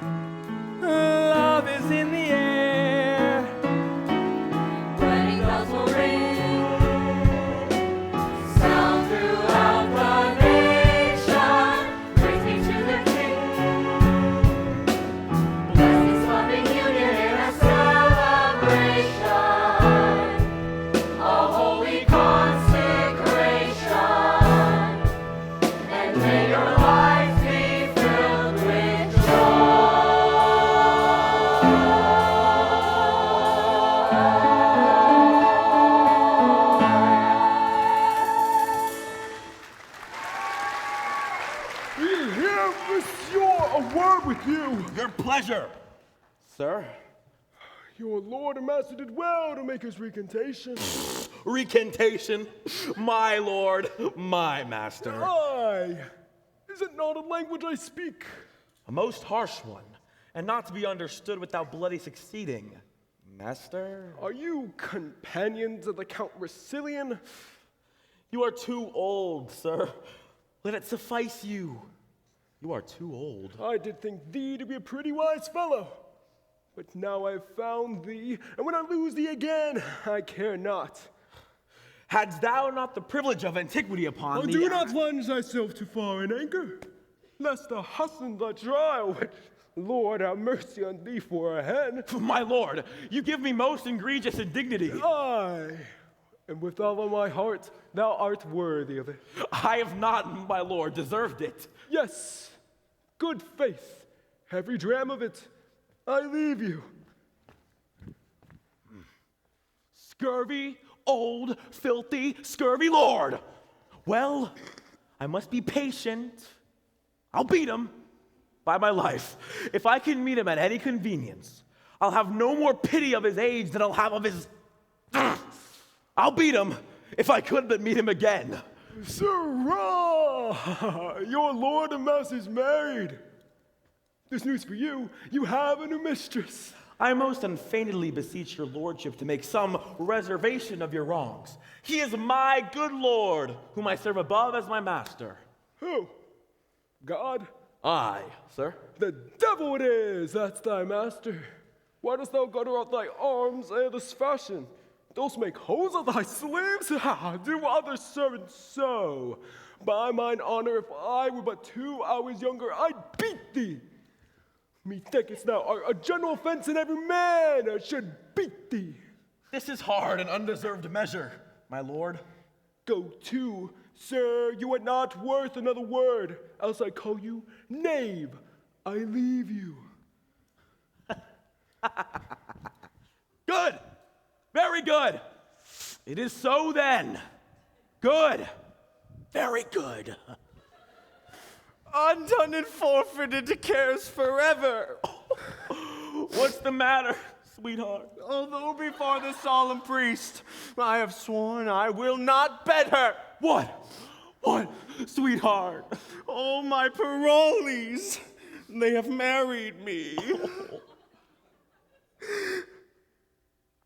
Love is in the air. Wedding bells will ring, sound throughout the nation. Praise be to the King. Bless this loving union in a celebration, a holy consecration, and may your lives be filled with joy. Here, monsieur, a word with you. Your pleasure. Sir? Your lord and master did well to make his recantation. Recantation? My lord, my master. Aye. Is it not a language I speak? A most harsh one, and not to be understood without bloody succeeding. Master? Are you companions of the Count Racilian? You are too old, sir. Let it suffice you. You are too old. I did think thee to be a pretty wise fellow. But now I've found thee, and when I lose thee again, I care not. Hadst thou not the privilege of antiquity upon thee... Do not plunge thyself too far in anger, lest the husband thy trial, which, Lord, have mercy on thee for a hen. My lord, you give me most egregious indignity. Aye, and with all of my heart, thou art worthy of it. I have not, my lord, deserved it. Yes, good faith, every dram of it, I leave you. Scurvy, old, filthy, scurvy lord. Well, I must be patient. I'll beat him by my life. If I can meet him at any convenience, I'll have no more pity of his age than I'll have of his... I'll beat him if I could but meet him again. Sirrah, your lord and master's married. There's news for you. You have a new mistress. I most unfeignedly beseech your lordship to make some reservation of your wrongs. He is my good lord, whom I serve above as my master. Who? God? Aye, sir. The devil it is, that's thy master. Why dost thou gutter out thy arms ere this fashion? Dost make hoes of thy slaves? Do other servants so? By mine honor, if I were but 2 hours younger, I'd beat thee. Methinkest thou a general offense in every man should beat thee. This is hard and undeserved measure, my lord. Go to, sir, you are not worth another word, else I call you knave. I leave you. Good. Very good. It is so then. Good. Very good. Undone and forfeited to cares forever. What's the matter, sweetheart? Although before the solemn priest I have sworn I will not bed her. What? What, sweetheart? Oh, my parolees, they have married me.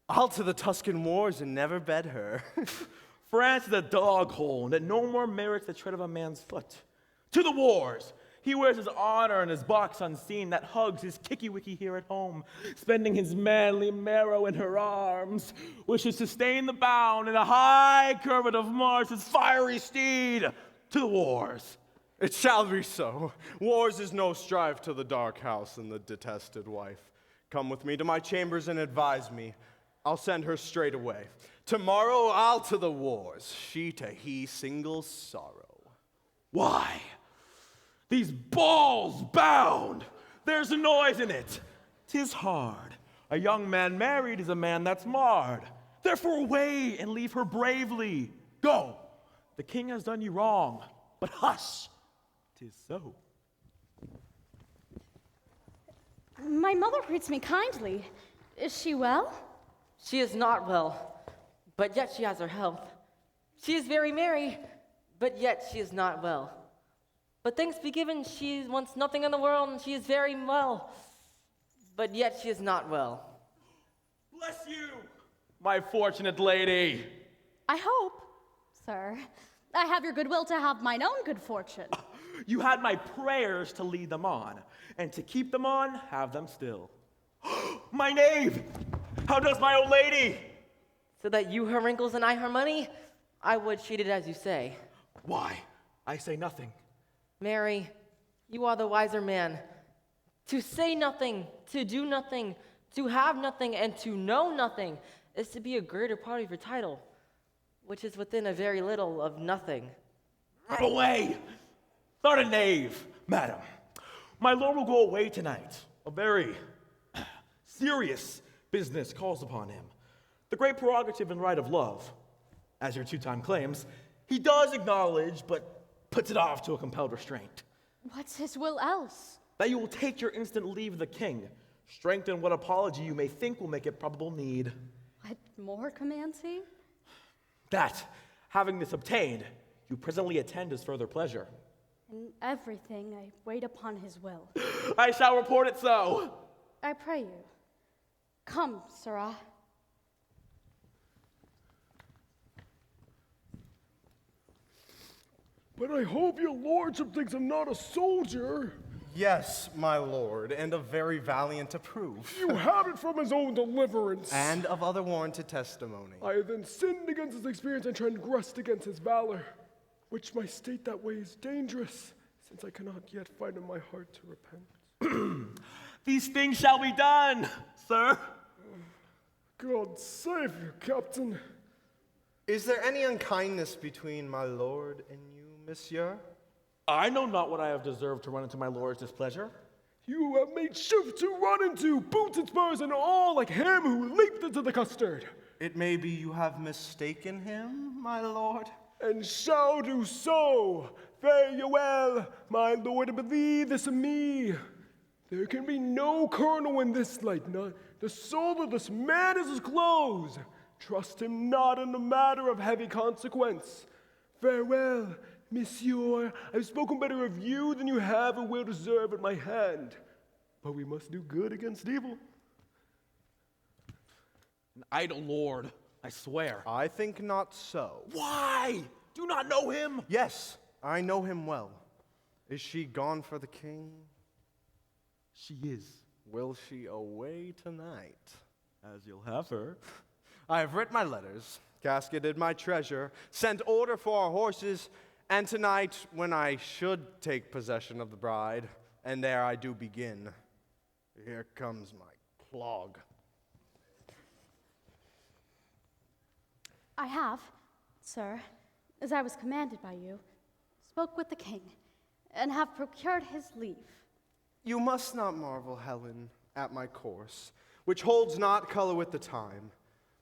I'll to the Tuscan wars and never bed her. France is a dog hole, and it no more merits the tread of a man's foot. To the wars! He wears his honor in his box unseen, that hugs his kicky-wicky here at home, spending his manly marrow in her arms, wishes to sustain the bound in a high curvet of Mars, his fiery steed. To the wars! It shall be so. Wars is no strife to the dark house and the detested wife. Come with me to my chambers and advise me. I'll send her straight away. Tomorrow I'll to the wars, she to he single sorrow. Why? These balls bound! There's a noise in it. 'Tis hard. A young man married is a man that's marred. Therefore away and leave her bravely. Go! The king has done you wrong, but hush! 'Tis so. My mother greets me kindly. Is she well? She is not well, but yet she has her health. She is very merry, but yet she is not well. But thanks be given, she wants nothing in the world, and she is very well, but yet she is not well. Bless you, my fortunate lady. I hope, sir, I have your goodwill to have mine own good fortune. You had my prayers to lead them on, and to keep them on, have them still. My knave! How does my old lady? So that you her wrinkles and I her money, I would treat it as you say. Why? I say nothing. Mary, you are the wiser man. To say nothing, to do nothing, to have nothing, and to know nothing is to be a greater part of your title, which is within a very little of nothing. Run away! Not a knave, madam. My lord will go away tonight. A very serious business calls upon him. The great prerogative and right of love, as your two-time claims, he does acknowledge, but puts it off to a compelled restraint. What's his will else? That you will take your instant leave of the king, strengthen what apology you may think will make it probable need. What more commands he? That, having this obtained, you presently attend his further pleasure. In everything I wait upon his will. I shall report it so. I pray you. Come, sirrah. But I hope your lordship thinks I'm not a soldier. Yes, my lord, and of very valiant approve. You have it from his own deliverance. And of other warranted testimony. I have then sinned against his experience and transgressed against his valor, which my state that way is dangerous, since I cannot yet find in my heart to repent. These things shall be done, sir. God save you, Captain. Is there any unkindness between my lord and you, monsieur? I know not what I have deserved to run into my lord's displeasure. You have made shift to run into boots and spurs and all like him who leaped into the custard. It may be you have mistaken him, my lord. And shall do so. Fare you well, my lord, and believe this of me. There can be no colonel in this light, not the soul of this man is his clothes. Trust him not in the matter of heavy consequence. Farewell, monsieur. I've spoken better of you than you have or will deserve at my hand. But we must do good against evil. An idle lord, I swear. I think not so. Why? Do not know him? Yes, I know him well. Is she gone for the king? She is. Will she away tonight? As you'll have her. I have writ my letters, casketed my treasure, sent order for our horses, and tonight, when I should take possession of the bride, and there I do begin, here comes my clog. I have, sir, as I was commanded by you, spoke with the king, and have procured his leave. You must not marvel, Helen, at my course, which holds not color with the time.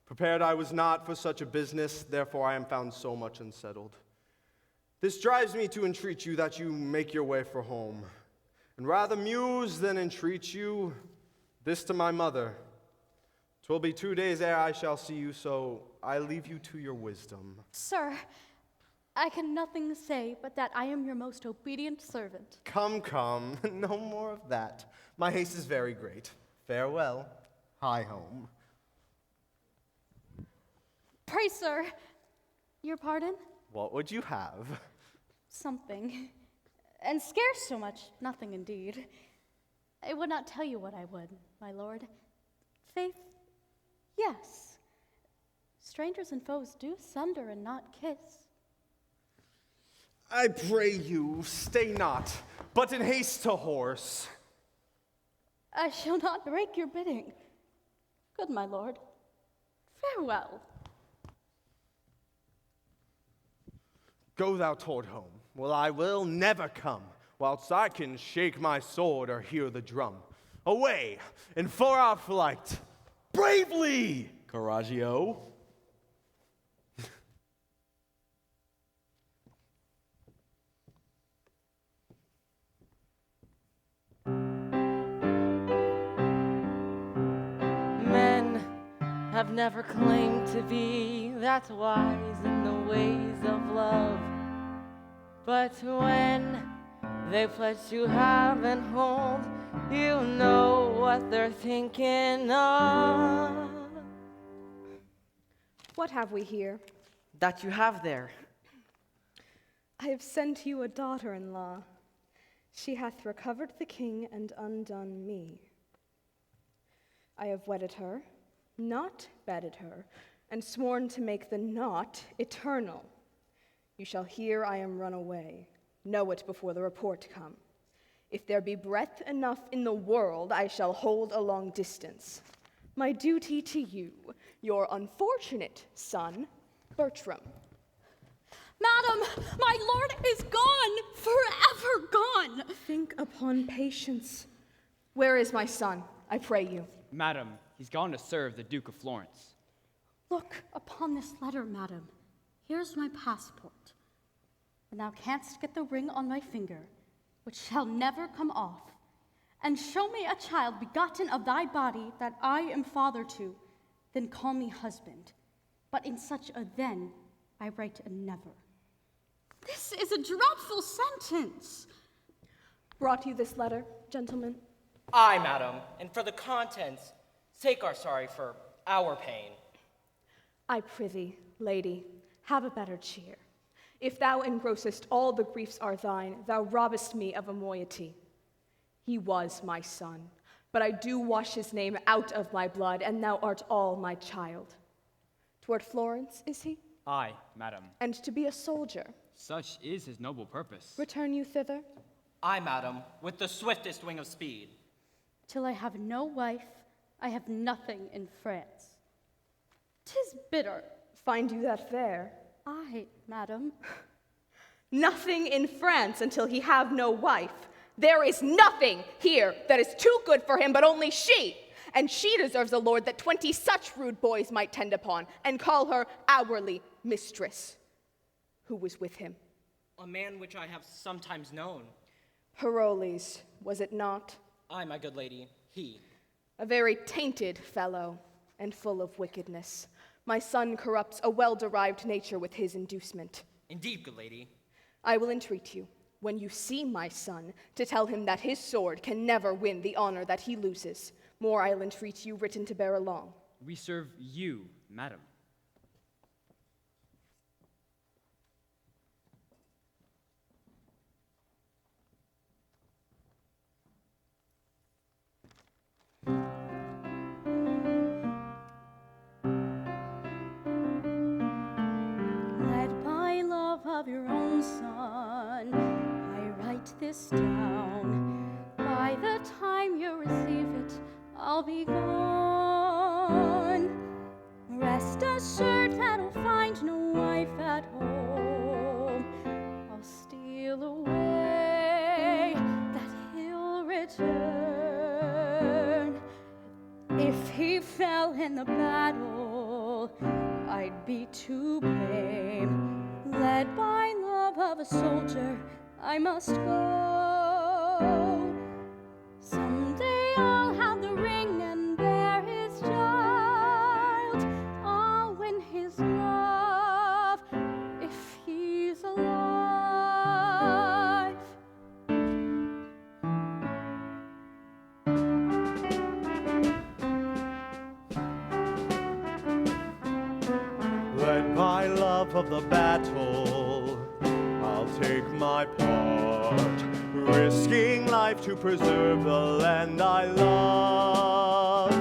Prepared I was not for such a business, therefore I am found so much unsettled. This drives me to entreat you that you make your way for home, and rather muse than entreat you, this to my mother. 'Twill be 2 days ere I shall see you, so I leave you to your wisdom. Sir, I can nothing say but that I am your most obedient servant. Come, come, no more of that. My haste is very great. Farewell. Hie home. Pray, sir, your pardon? What would you have? Something. And scarce so much, nothing indeed. I would not tell you what I would, my lord. Faith, yes. Strangers and foes do sunder and not kiss. I pray you, stay not, but in haste to horse. I shall not break your bidding. Good my lord, farewell. Go thou toward home. Well, I will never come. whilst I can shake my sword or hear the drum. Away, and for our flight. Bravely, Coraggio. Men have never claimed to be that wise in the ways of love. But when they pledge to have and hold, you know what they're thinking of. What have we here? That you have there. I have sent you a daughter-in-law. She hath recovered the king and undone me. I have wedded her, not bedded her, and sworn to make the not eternal. You shall hear I am run away. Know it before the report come. If there be breath enough in the world, I shall hold a long distance. My duty to you, your unfortunate son, Bertram. Madam, my lord is gone, forever gone. Think upon patience. Where is my son, I pray you? Madam, he's gone to serve the Duke of Florence. Look upon this letter, madam. Here's my passport. When thou canst get the ring on my finger, which shall never come off, and show me a child begotten of thy body that I am father to, then call me husband. But in such a then, I write a never. This is a dreadful sentence. Brought you this letter, gentlemen? Aye, madam, and for the contents, take our sorry for our pain. I prithee, lady, have a better cheer. If thou engrossest all the griefs are thine, thou robbest me of a moiety. He was my son, but I do wash his name out of my blood, and thou art all my child. Toward Florence, is he? Aye, madam. And to be a soldier. Such is his noble purpose. Return you thither? Aye, madam, with the swiftest wing of speed. Till I have no wife, I have nothing in France. 'Tis bitter. Find you that there? Aye, madam. Nothing in France until he have no wife. There is nothing here that is too good for him, but only she. And she deserves a lord that 20 such rude boys might tend upon, and call her hourly mistress. Who was with him? A man which I have sometimes known. Heroles, was it not? Aye, my good lady, he. A very tainted fellow, and full of wickedness. My son corrupts a well-derived nature with his inducement. Indeed, good lady. I will entreat you, when you see my son, to tell him that his sword can never win the honor that he loses. More I'll entreat you written to bear along. We serve you, madam. Of your own son, I write this down. By the time you receive it, I'll be gone. Rest assured that I'll find no wife at home. I'll steal away, that he'll return. If he fell in the battle, I'd be to blame. Led by love of a soldier, I must go. Someday I'll have the ring and bear his child. I'll win his love if he's alive. Led by love of the battle, I'll take my part, risking life to preserve the land I love,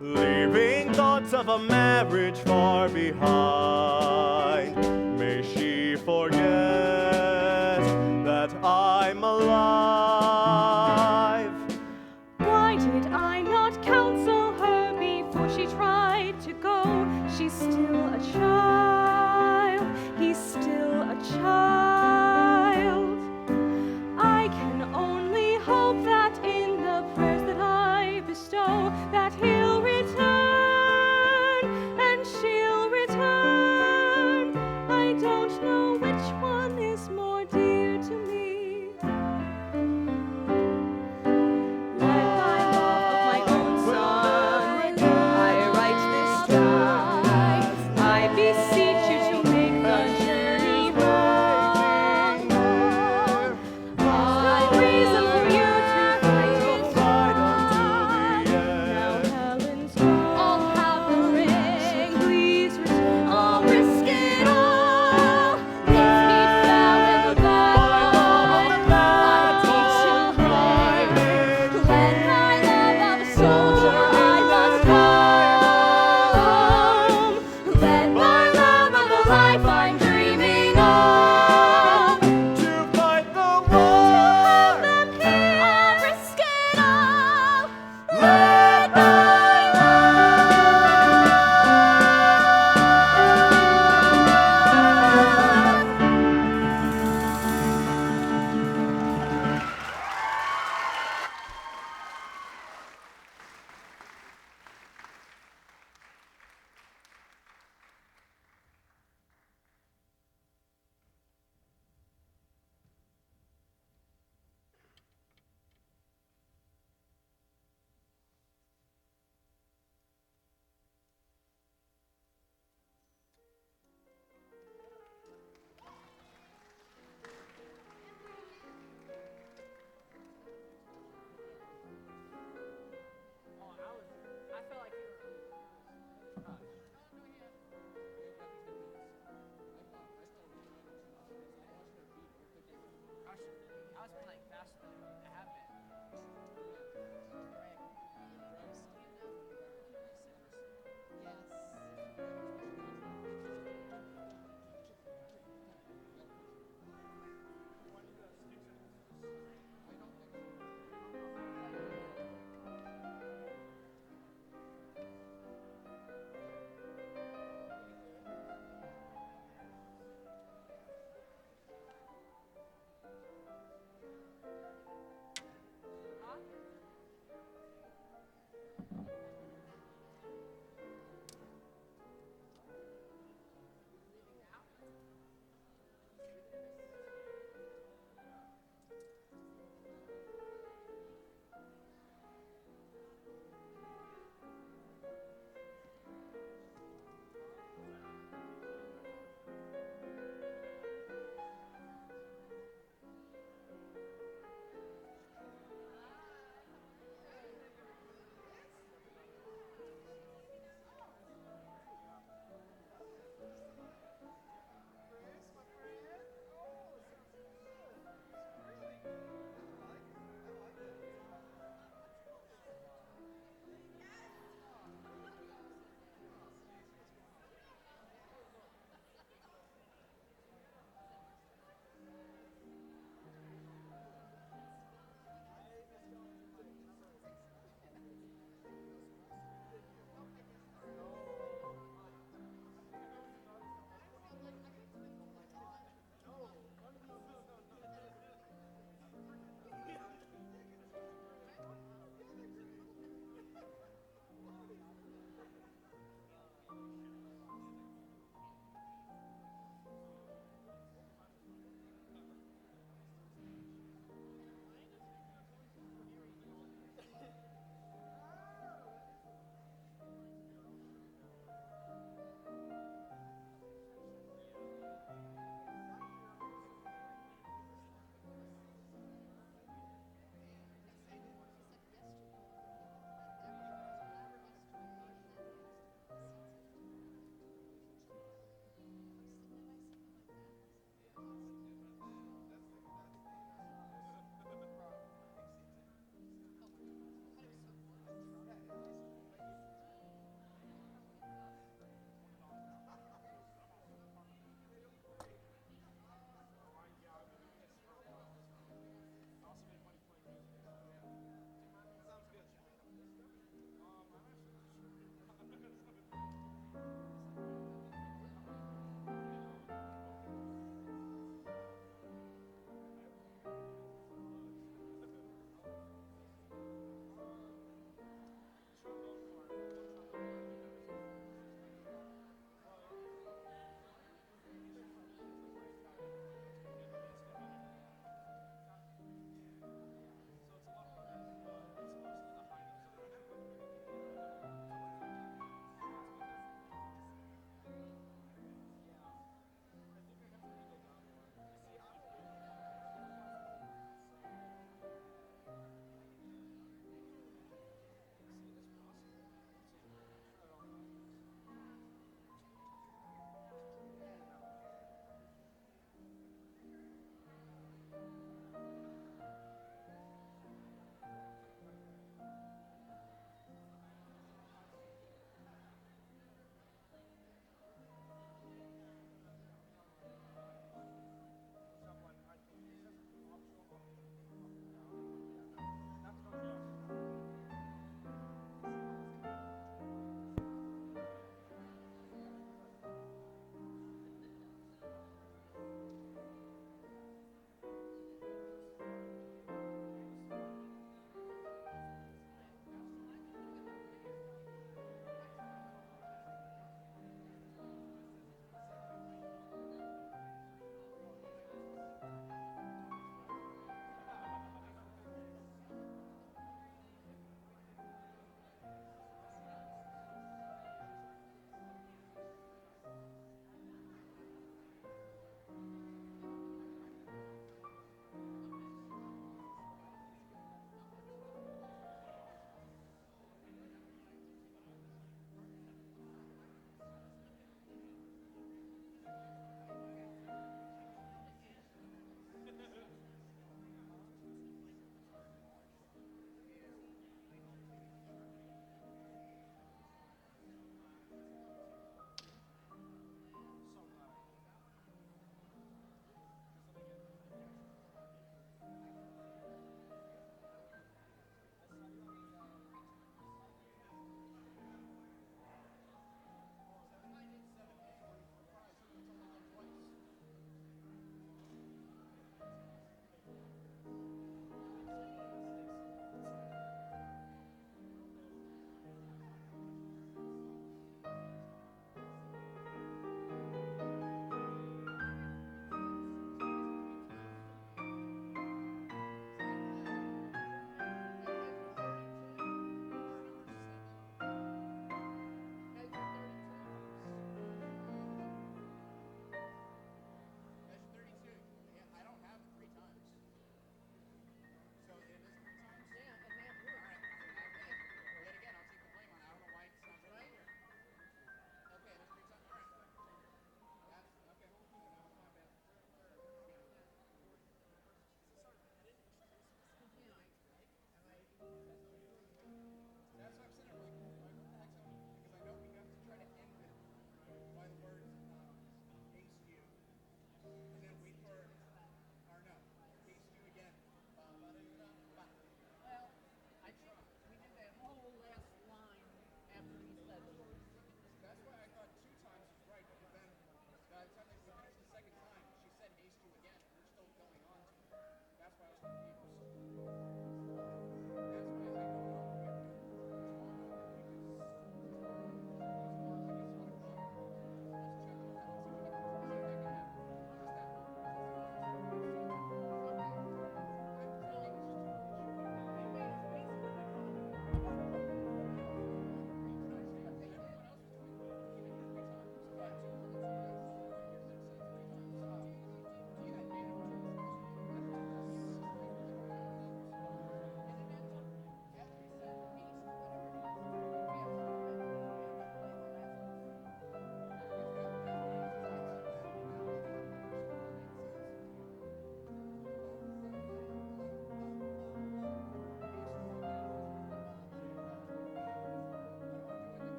leaving thoughts of a marriage far behind. May she forget that I'm alive. Why did I not counsel her before she tried to go? She's still a child, he's still a child.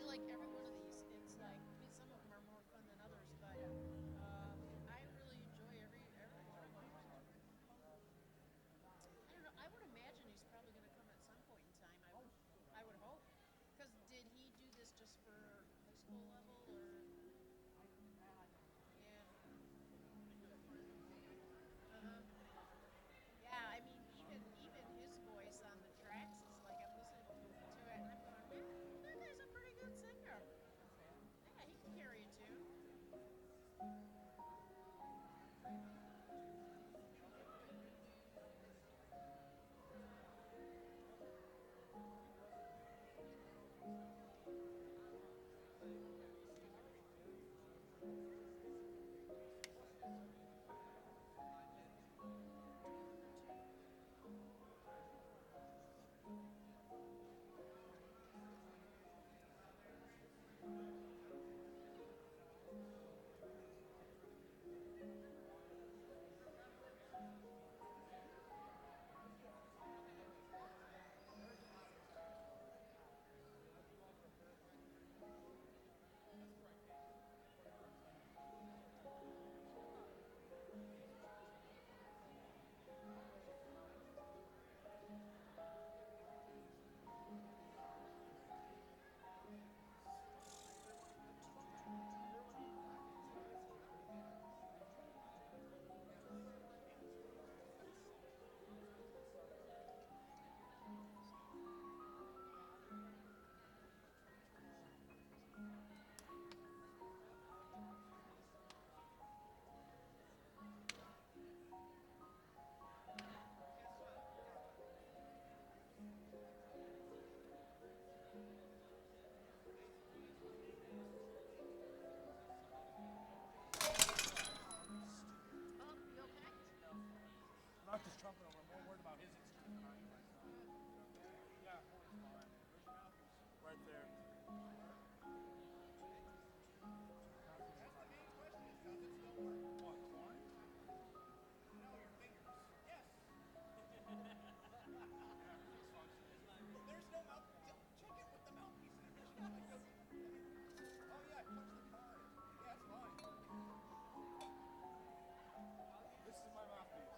like every one of these. It's like, I mean, some of them are more fun than others, but I really enjoy every one of them. I don't know. I would imagine he's probably going to come at some point in time. I would hope. Because did he do this just for high school level or? Yeah. Yeah, I mean, even his voice on the tracks is like I'm listening to it and I'm going, man, that guy's a pretty good singer. Yeah, he can carry a tune. Not just trumpet over. I'm more worried about his instrument than I am myself. Yeah, horn's fine. Right there. That's the main question is, does it still work? What, the horn? No, your fingers. Yes. There's no mouthpiece. Check it with the mouthpiece and everything. Oh yeah, punch the car in. Yeah, it's fine. This is my mouthpiece.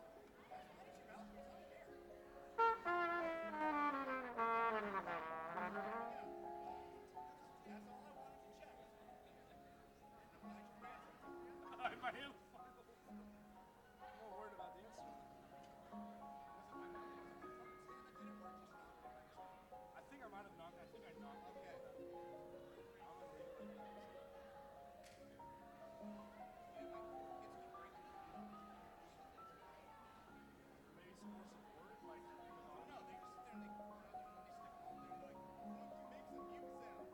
My hand was fine. I'm more worried about the instrument. I think I might have knocked. I think I knocked. Okay. I'm gonna leave it like this. Maybe some more support, like. No, they just sit there and they stick all day like. Make some mute sound.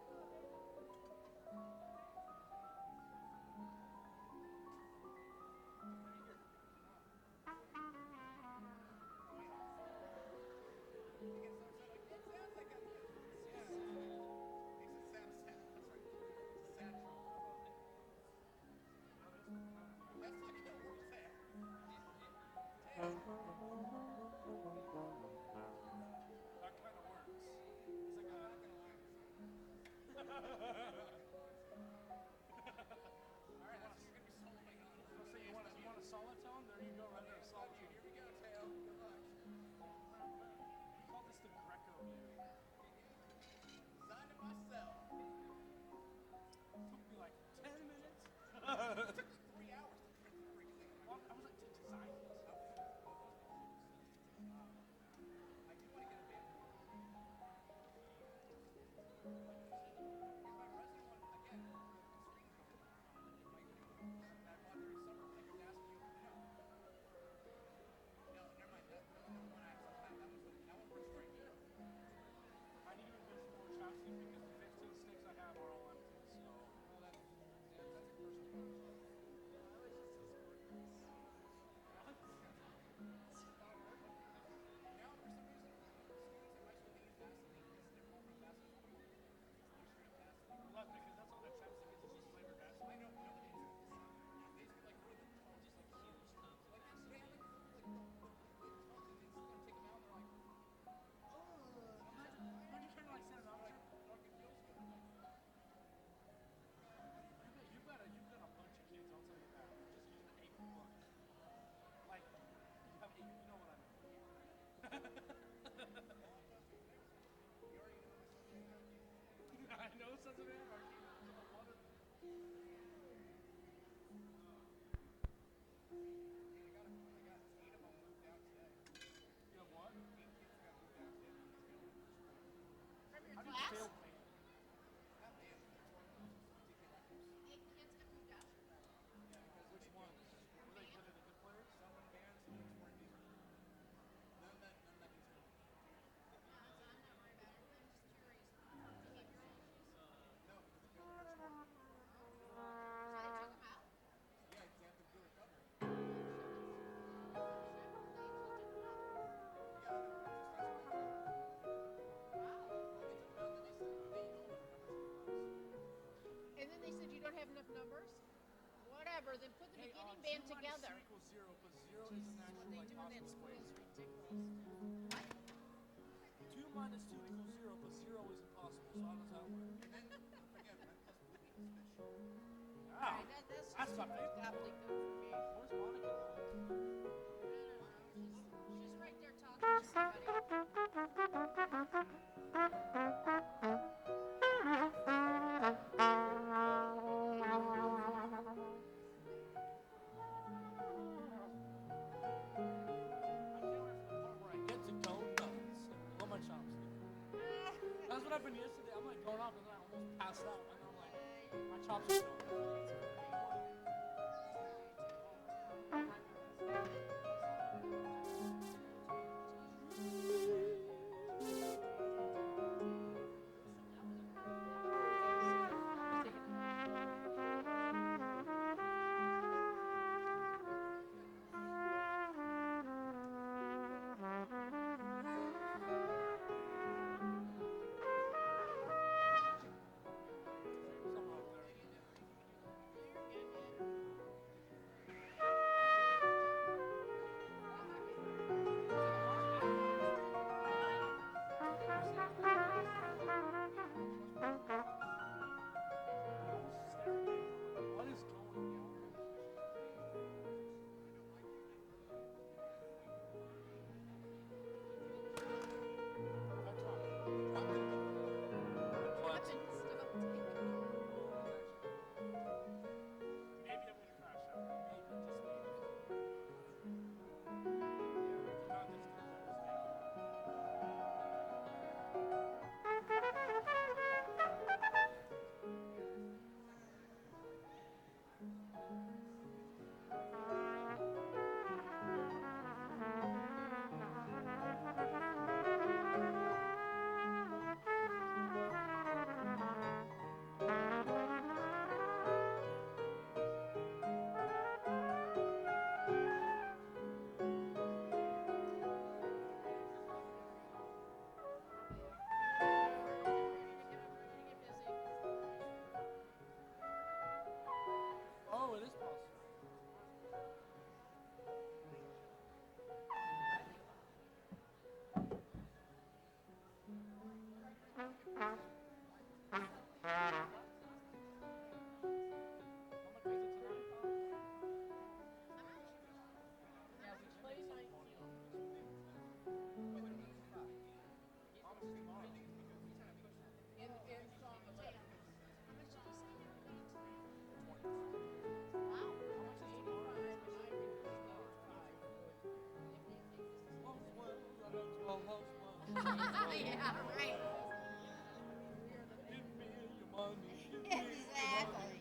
Doesn't make any sound actually. Solid tone? There you go, right there. Solid tone. Here we go, Tail. Good luck. Call this the Greco view. Designed it myself. Took me like 10 minutes. It took 3 hours to print the freaking thing. Well, I was like, to design this. I do want to get a band. Here's my resident And then they said you don't have enough numbers? Whatever, then put the beginning band together. 2 minus 2 equals 0 plus 0 is an actual What they do in that school is ridiculous. 2 minus 2 equals 0 plus 0 is impossible. So how does that work? And then again, Alright, that's that's just something. gobbledygook for me. Where's Monica? She's right there talking to somebody. Where I get to go nuts. Blow my chops. That's what happened yesterday. I'm like going off and then I almost passed out. And I'm like, my chops are going. What is going on? Maybe I'm gonna crash out. Maybe just maybe. Not this Oh, it is possible. Yeah, right. Exactly.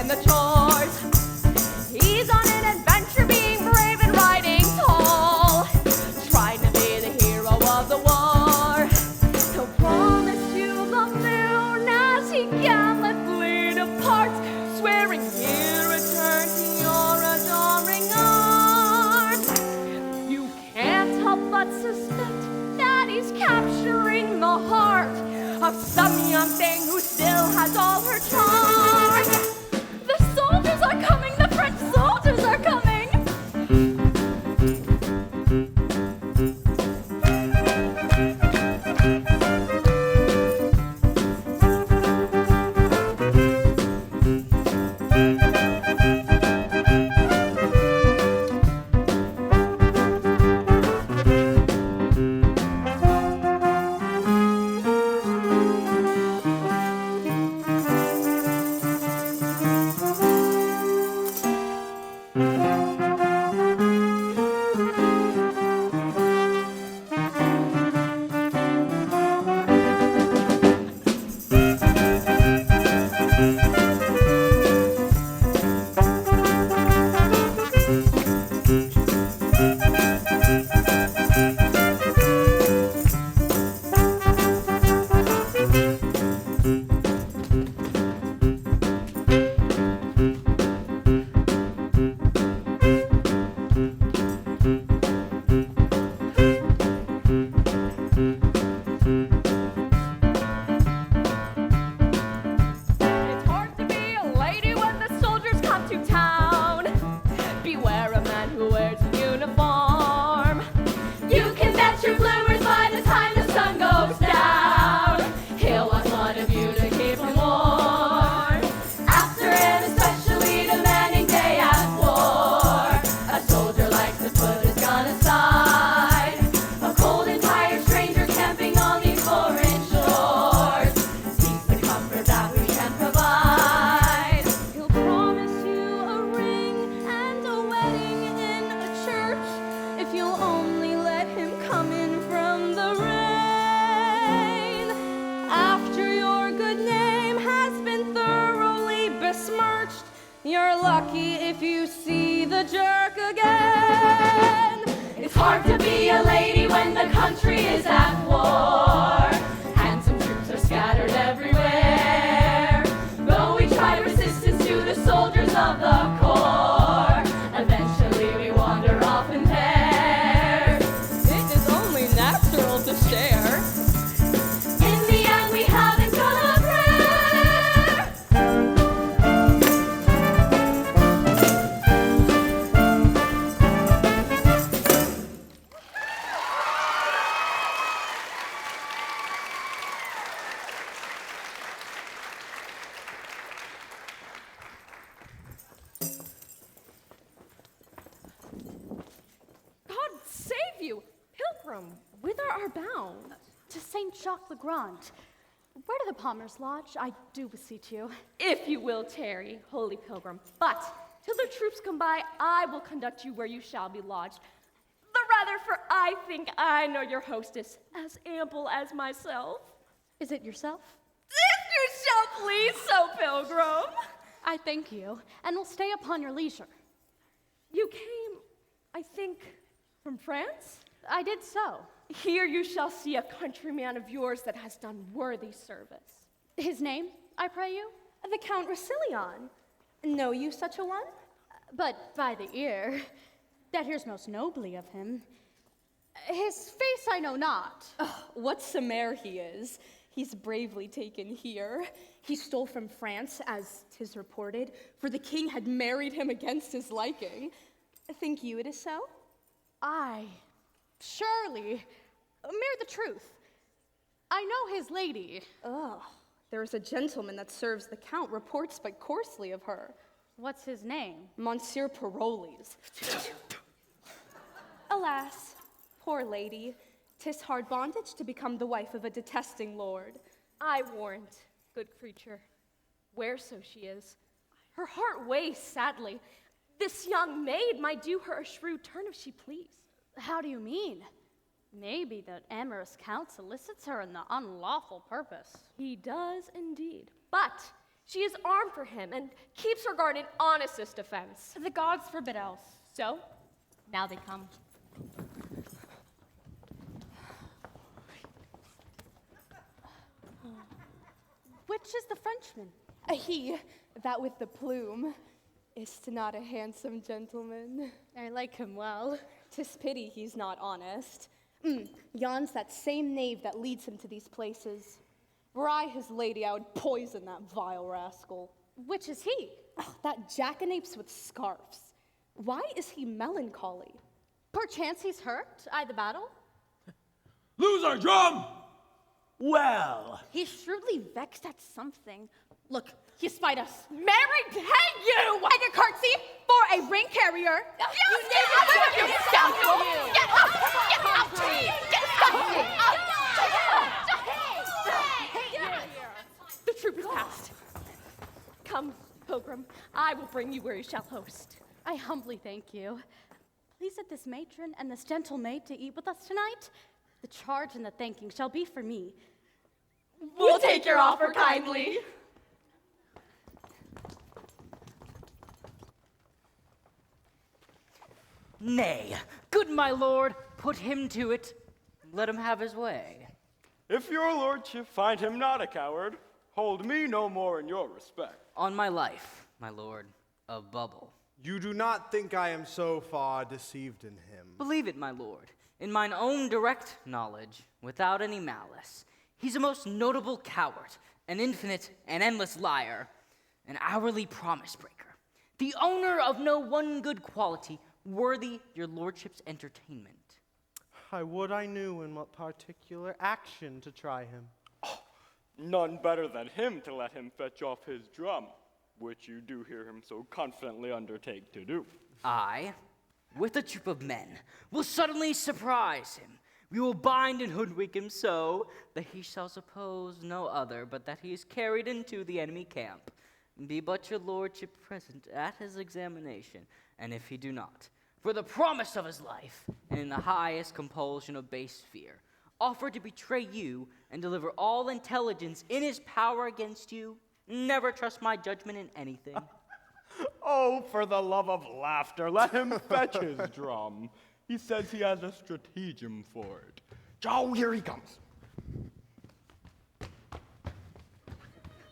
the chores. He's on an adventure being brave and riding tall, trying to be the hero of the war. He'll promise you the moon as he gallantly departs, swearing he'll return to your adoring arms. You can't help but suspect that he's capturing the heart of some young thing who still has all her charm. The soldiers are coming, the French soldiers are coming. Where do the Palmers lodge? I do beseech you. If you will tarry, holy pilgrim, but till the troops come by, I will conduct you where you shall be lodged. The rather, for I think I know your hostess as ample as myself. Is it yourself? If you shall please so, pilgrim. I thank you, and will stay upon your leisure. You came, I think, from France? I did so. Here you shall see a countryman of yours that has done worthy service. His name, I pray you? The Count Rousillon. Know you such a one? But by the ear, that hears most nobly of him. His face I know not. Oh, what Samare he is. He's bravely taken here. He stole from France, as 'tis reported, for the king had married him against his liking. Think you it is so? Aye, surely. Mere the truth. I know his lady. Oh, there is a gentleman that serves the count, reports but coarsely of her. What's his name? Monsieur Paroles. Alas, poor lady, 'tis hard bondage to become the wife of a detesting lord. I warrant, good creature, whereso she is, her heart weighs sadly. This young maid might do her a shrewd turn if she please. How do you mean? Maybe that amorous count solicits her in the unlawful purpose. He does indeed, but She is armed for him and keeps her guard in honestest defense. The gods forbid else. So, Now they come. Which is the Frenchman? He, that with the plume, is not a handsome gentleman. I like him well. 'Tis pity he's not honest. Yon's that same knave that leads him to these places. Were I his lady, I would poison that vile rascal. Which is he? That jackanapes with scarfs. Why is he melancholy? Perchance he's hurt, I the battle? Lose our drum! Well, He's shrewdly vexed at something. Look, he spied us. Mary, hang you! And a curtsy for a ring carrier. You scoundrel! Get up! Get out! The troop is past. Come, pilgrim, I will bring you where you shall host. I humbly thank you. Please let this matron and this gentle maid to eat with us tonight. The charge and the thanking shall be for me. We'll take your offer kindly. Nay, good my lord, put him to it. Let him have his way. If your lordship find him not a coward, hold me no more in your respect. On my life, my lord, a bubble. You do not think I am so far deceived in him. Believe it, my lord, in mine own direct knowledge, without any malice. He's a most notable coward, an infinite and endless liar, an hourly promise breaker, the owner of no one good quality worthy your lordship's entertainment. I would I knew in what particular action to try him. None better than him to let him fetch off his drum, which you do hear him so confidently undertake to do. I, with a troop of men, will suddenly surprise him. We will bind and hoodwink him so that he shall suppose no other but that he is carried into the enemy camp. Be but your lordship present at his examination, and if he do not, for the promise of his life, and in the highest compulsion of base fear, offer to betray you and deliver all intelligence in his power against you, never trust my judgment in anything. Oh, for the love of laughter, let him fetch his drum. He says he has a stratagem for it. Oh, here he comes.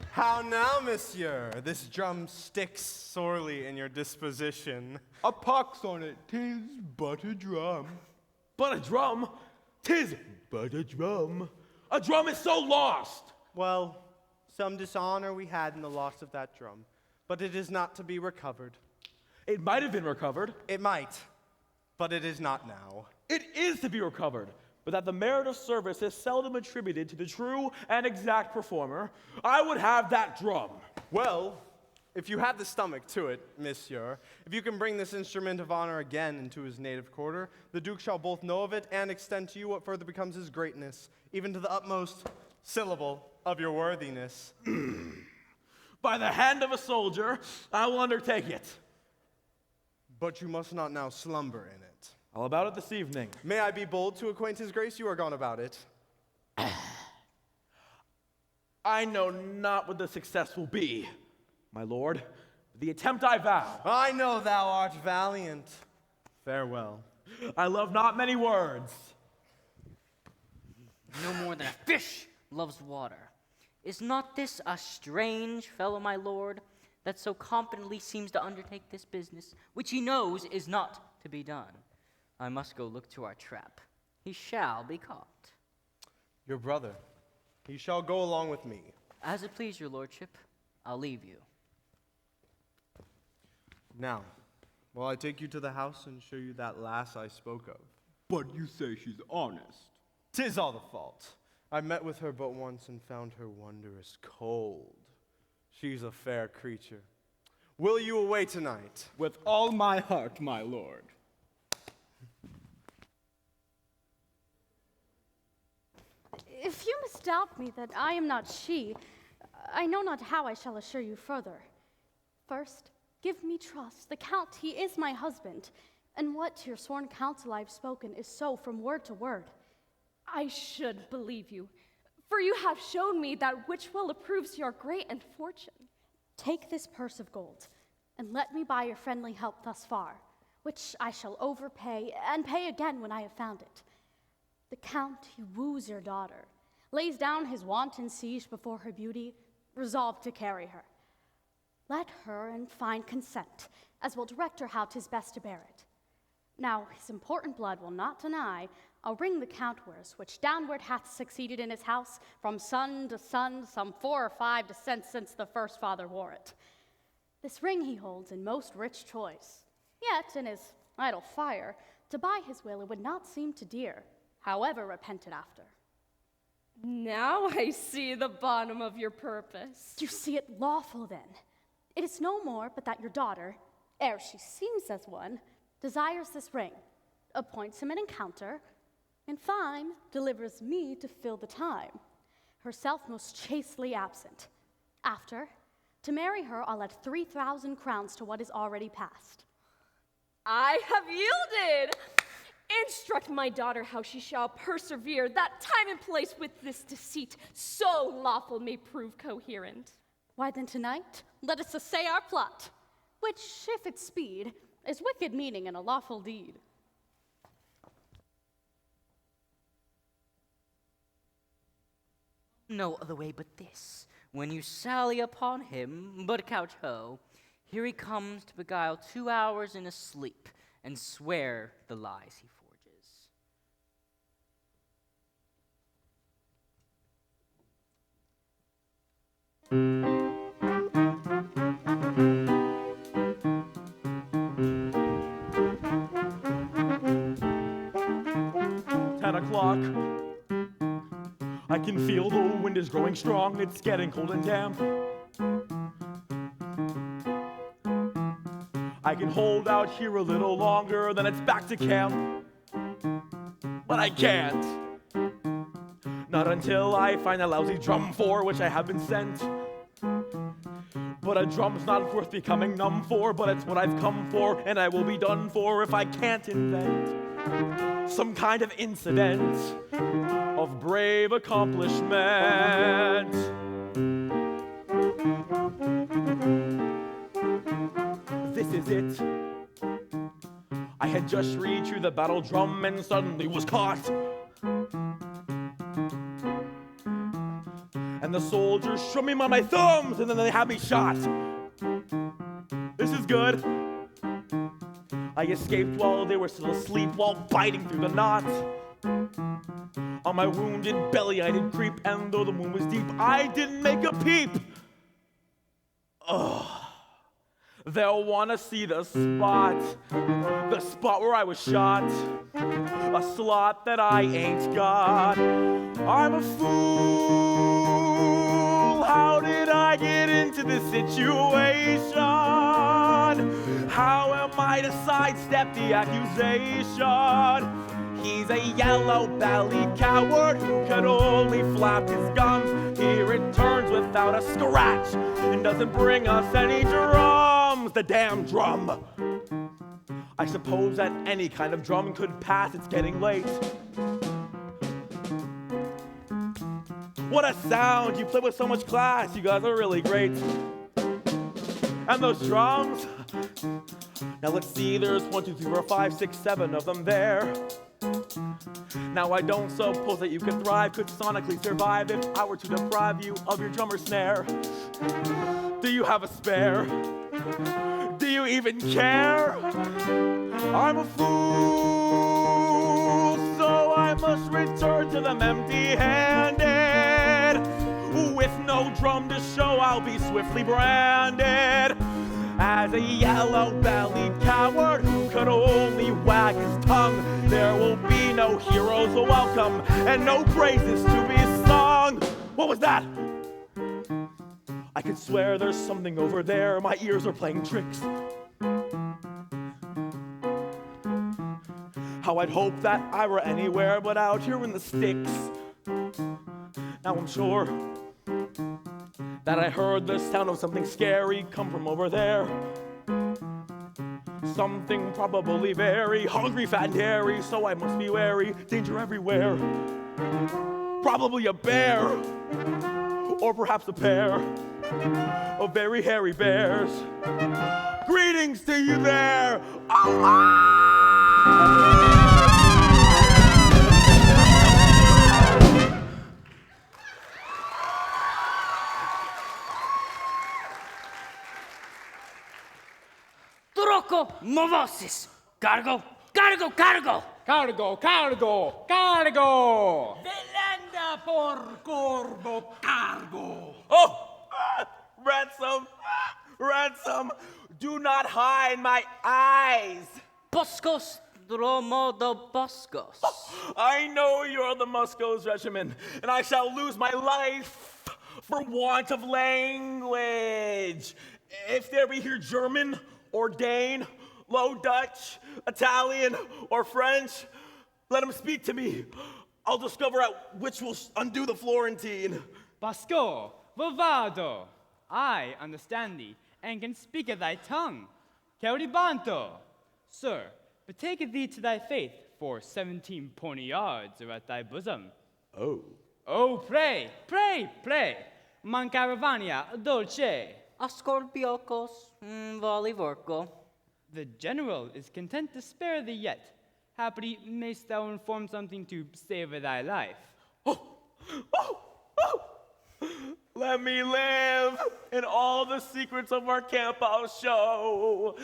How now, monsieur? This drum sticks sorely in your disposition. A pox on it, 'tis but a drum. but a drum, 'tis but a drum. A drum is so lost. Well, some dishonor we had in the loss of that drum, but it is not to be recovered. It might have been recovered. It might, but it is not now. It is to be recovered, but that the merit of service is seldom attributed to the true and exact performer. I would have that drum. Well, if you have the stomach to it, monsieur, if you can bring this instrument of honor again into his native quarter, the Duke shall both know of it and extend to you what further becomes his greatness, even to the utmost syllable of your worthiness. By the hand of a soldier, I will undertake it. But you must not now slumber in it. All about it this evening. May I be bold to acquaint his grace? You are gone about it. I know not what the success will be, my lord. The attempt I vow. I know thou art valiant. Farewell. I love not many words. No more than a fish loves water. Is not this a strange fellow, my lord, that so confidently seems to undertake this business, which he knows is not to be done? I must go look to our trap. He shall be caught. Your brother, he shall go along with me. As it please your lordship, I'll leave you. Now, will I take you to the house and show you that lass I spoke of? But you say she's honest. 'Tis all the fault. I met with her but once and found her wondrous cold. She's a fair creature. Will you away tonight? With all my heart, my lord. If you misdoubt me that I am not she, I know not how I shall assure you further. First, give me trust. The Count, he is my husband, and what to your sworn counsel I have spoken is so from word to word. I should believe you, for you have shown me that which well approves your great and fortune. Take this purse of gold, and let me buy your friendly help thus far, which I shall overpay and pay again when I have found it. The Count, he woos your daughter, lays down his wanton siege before her beauty, resolved to carry her. Let her and find consent, as will direct her how 'tis best to bear it. Now his important blood will not deny a ring the Count wears, which downward hath succeeded in his house from son to son, some 4 or 5 descents since the first father wore it. This ring he holds in most rich choice, yet in his idle fire, to buy his will it would not seem to dear, however repented after. Now I see the bottom of your purpose. You see it lawful then. It is no more but that your daughter, ere she seems as one, desires this ring, appoints him an encounter, in fine, delivers me to fill the time, herself most chastely absent. After, to marry her, I'll add 3,000 crowns to what is already past. I have yielded. Instruct my daughter how she shall persevere, that time and place with this deceit so lawful may prove coherent. Why then tonight, let us essay our plot, which, if it speed, is wicked meaning and a lawful deed. No other way but this. When you sally upon him, but couch ho, here he comes to beguile 2 hours in a sleep and swear the lies he forges. 10 o'clock. I can feel the wind is growing strong. It's getting cold and damp. I can hold out here a little longer, then it's back to camp. But I can't. Not until I find a lousy drum for which I have been sent. But a drum's not worth becoming numb for, but it's what I've come for, and I will be done for if I can't invent some kind of incident of brave accomplishment. This is it. I had just reached through the battle drum and suddenly was caught. And the soldiers shook me by my thumbs and then they had me shot. This is good. I escaped while they were still asleep while biting through the knot. On my wounded belly I did creep, and though the wound was deep, I didn't make a peep. Ugh. They'll want to see the spot where I was shot, a slot that I ain't got. I'm a fool, how did I get into this situation? How am I to sidestep the accusation? He's a yellow-bellied coward who can only flap his gums. He returns without a scratch and doesn't bring us any drums. The damn drum. I suppose that any kind of drum could pass. It's getting late. What a sound! You play with so much class. You guys are really great. And those drums. Now let's see. There's 1, 2, 3, 4, 5, 6, 7 of them there. Now I don't suppose that you could sonically survive if I were to deprive you of your drummer snare. Do you have a spare? Do you even care? I'm a fool, so I must return to them empty-handed. With no drum to show, I'll be swiftly branded as a yellow-bellied coward who could only wag his tongue. There will be no heroes to welcome and no praises to be sung. What was that? I could swear there's something over there. My ears are playing tricks. How I'd hope that I were anywhere but out here in the sticks. Now I'm sure that I heard the sound of something scary come from over there. Something probably very hungry, fat, and hairy, so I must be wary. Danger everywhere. Probably a bear, or perhaps a pair. of very hairy bears. Greetings to you there! Troco movosis. Cargo, cargo, cargo. Cargo, cargo, cargo! Velenda por corvo cargo. Oh, ransom, ransom, do not hide my eyes. Boscos, dromo do boscos. I know you're the Musco's regiment, and I shall lose my life for want of language. If there be here German or Dane, Low Dutch, Italian, or French, let him speak to me. I'll discover out which will undo the Florentine. Basco, vovado. I understand thee, and can speak of thy tongue. Caribanto. Sir, betake thee to thy faith, for 17 poniards are at thy bosom. Oh. Oh, pray, pray, pray. Mancaravania, dolce. Ascorbiocos, volivorco. The general is content to spare thee yet. Happily mayst thou inform something to save thy life. Let me live, and all the secrets of our camp I'll show.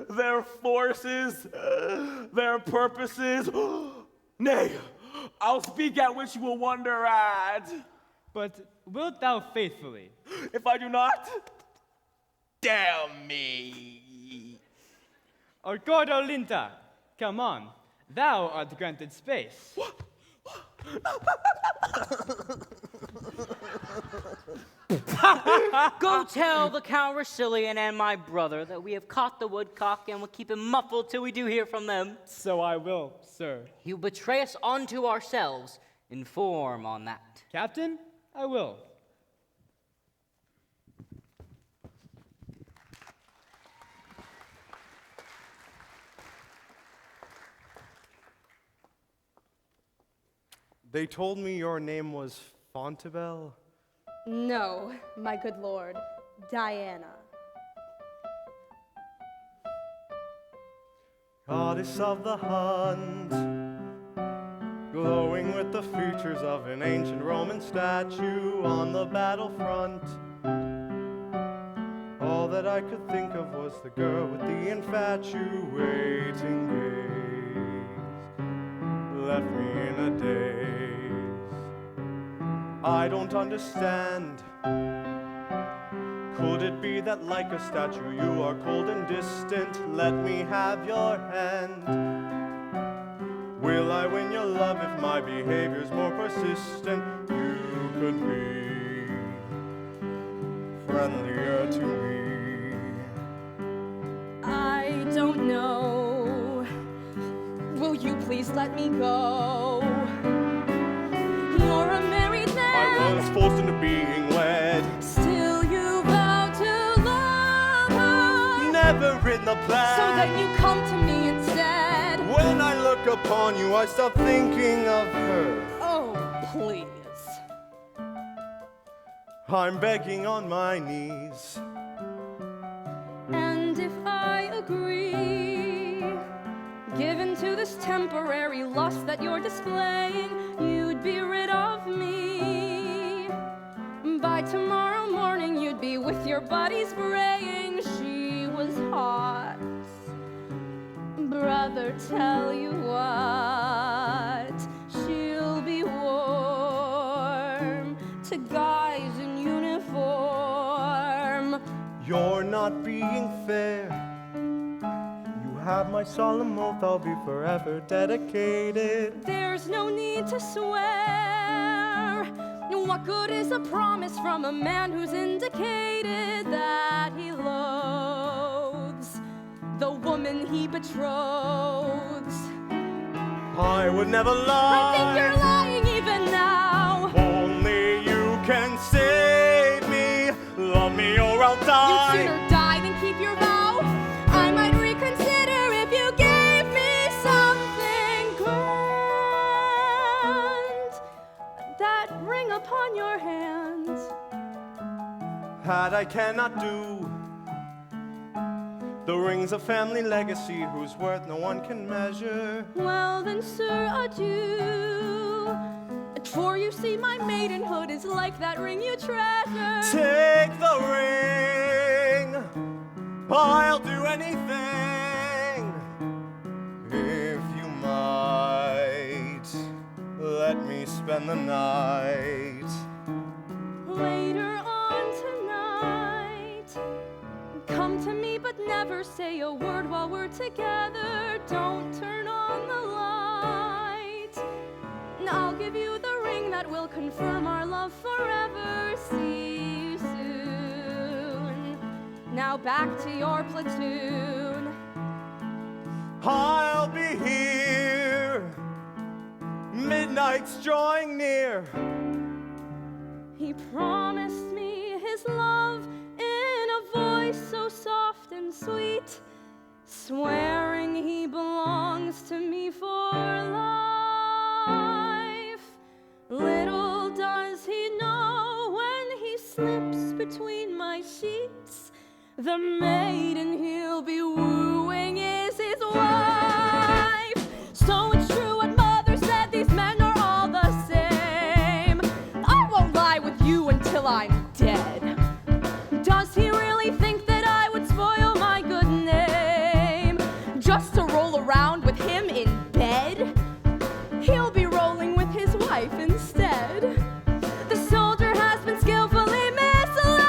Their forces, their purposes. Nay, I'll speak at which you will wonder at. But wilt thou faithfully? If I do not, damn me. Orcordo linta, come on. Thou art granted space. Go tell the Count Racilian and my brother that we have caught the woodcock and will keep him muffled till we do hear from them. So I will, sir. He'll betray us unto ourselves. Inform on that. Captain, I will. They told me your name was Fontebelle. No, my good lord, Diana. Goddess of the hunt, glowing with the features of an ancient Roman statue on the battlefront. All that I could think of was the girl with the infatuating gaze. Left me in a daze. I don't understand. Could it be that like a statue you are cold and distant? Let me have your hand. Will I win your love if my behavior's more persistent? You could be friendlier to me. I don't know. Will you please let me go? You're a married man. I was forced into being wed. Still you vow to love her. Never in the plan. So then you come to me instead. When I look upon you, I stop thinking of her. Oh, please. I'm begging on my knees. And if I agree, given to this temporary lust that you're displaying, you'd be rid of me. By tomorrow morning, you'd be with your buddies braying. She was hot. Brother, tell you what, she'll be warm to guys in uniform. You're not being fair. You have my solemn oath, I'll be forever dedicated. There's no need to swear. What good is a promise from a man who's indicated that he loathes the woman he betroths? I would never lie. I think you're lying even now. Only you can save me. Love me or I'll die. You'd sooner die than keep your vow. I might reconsider if you gave me something grand. That ring upon your hand. that I cannot do. The ring's a family legacy whose worth no one can measure. Well then, sir, adieu. For you see, my maidenhood is like that ring you treasure. Take the ring, I'll do anything. If you might, let me spend the night. Later on tonight, come to me but never say a word while we're together. Don't turn on the light. And I'll give you the ring that will confirm our love forever. See you soon. Now back to your platoon. I'll be here. Midnight's drawing near. He promised me his love in a voice so soft and sweet, swearing he belongs to me for life. Little does he know when he slips between my sheets, the maiden he'll be wooing is his wife. So it's true what mother said, these men are all the same. I won't lie with you until I'm dead. Does he really think that I would spoil my good name just to roll around with him in bed? He'll be rolling with his wife instead. The soldier has been skillfully misled.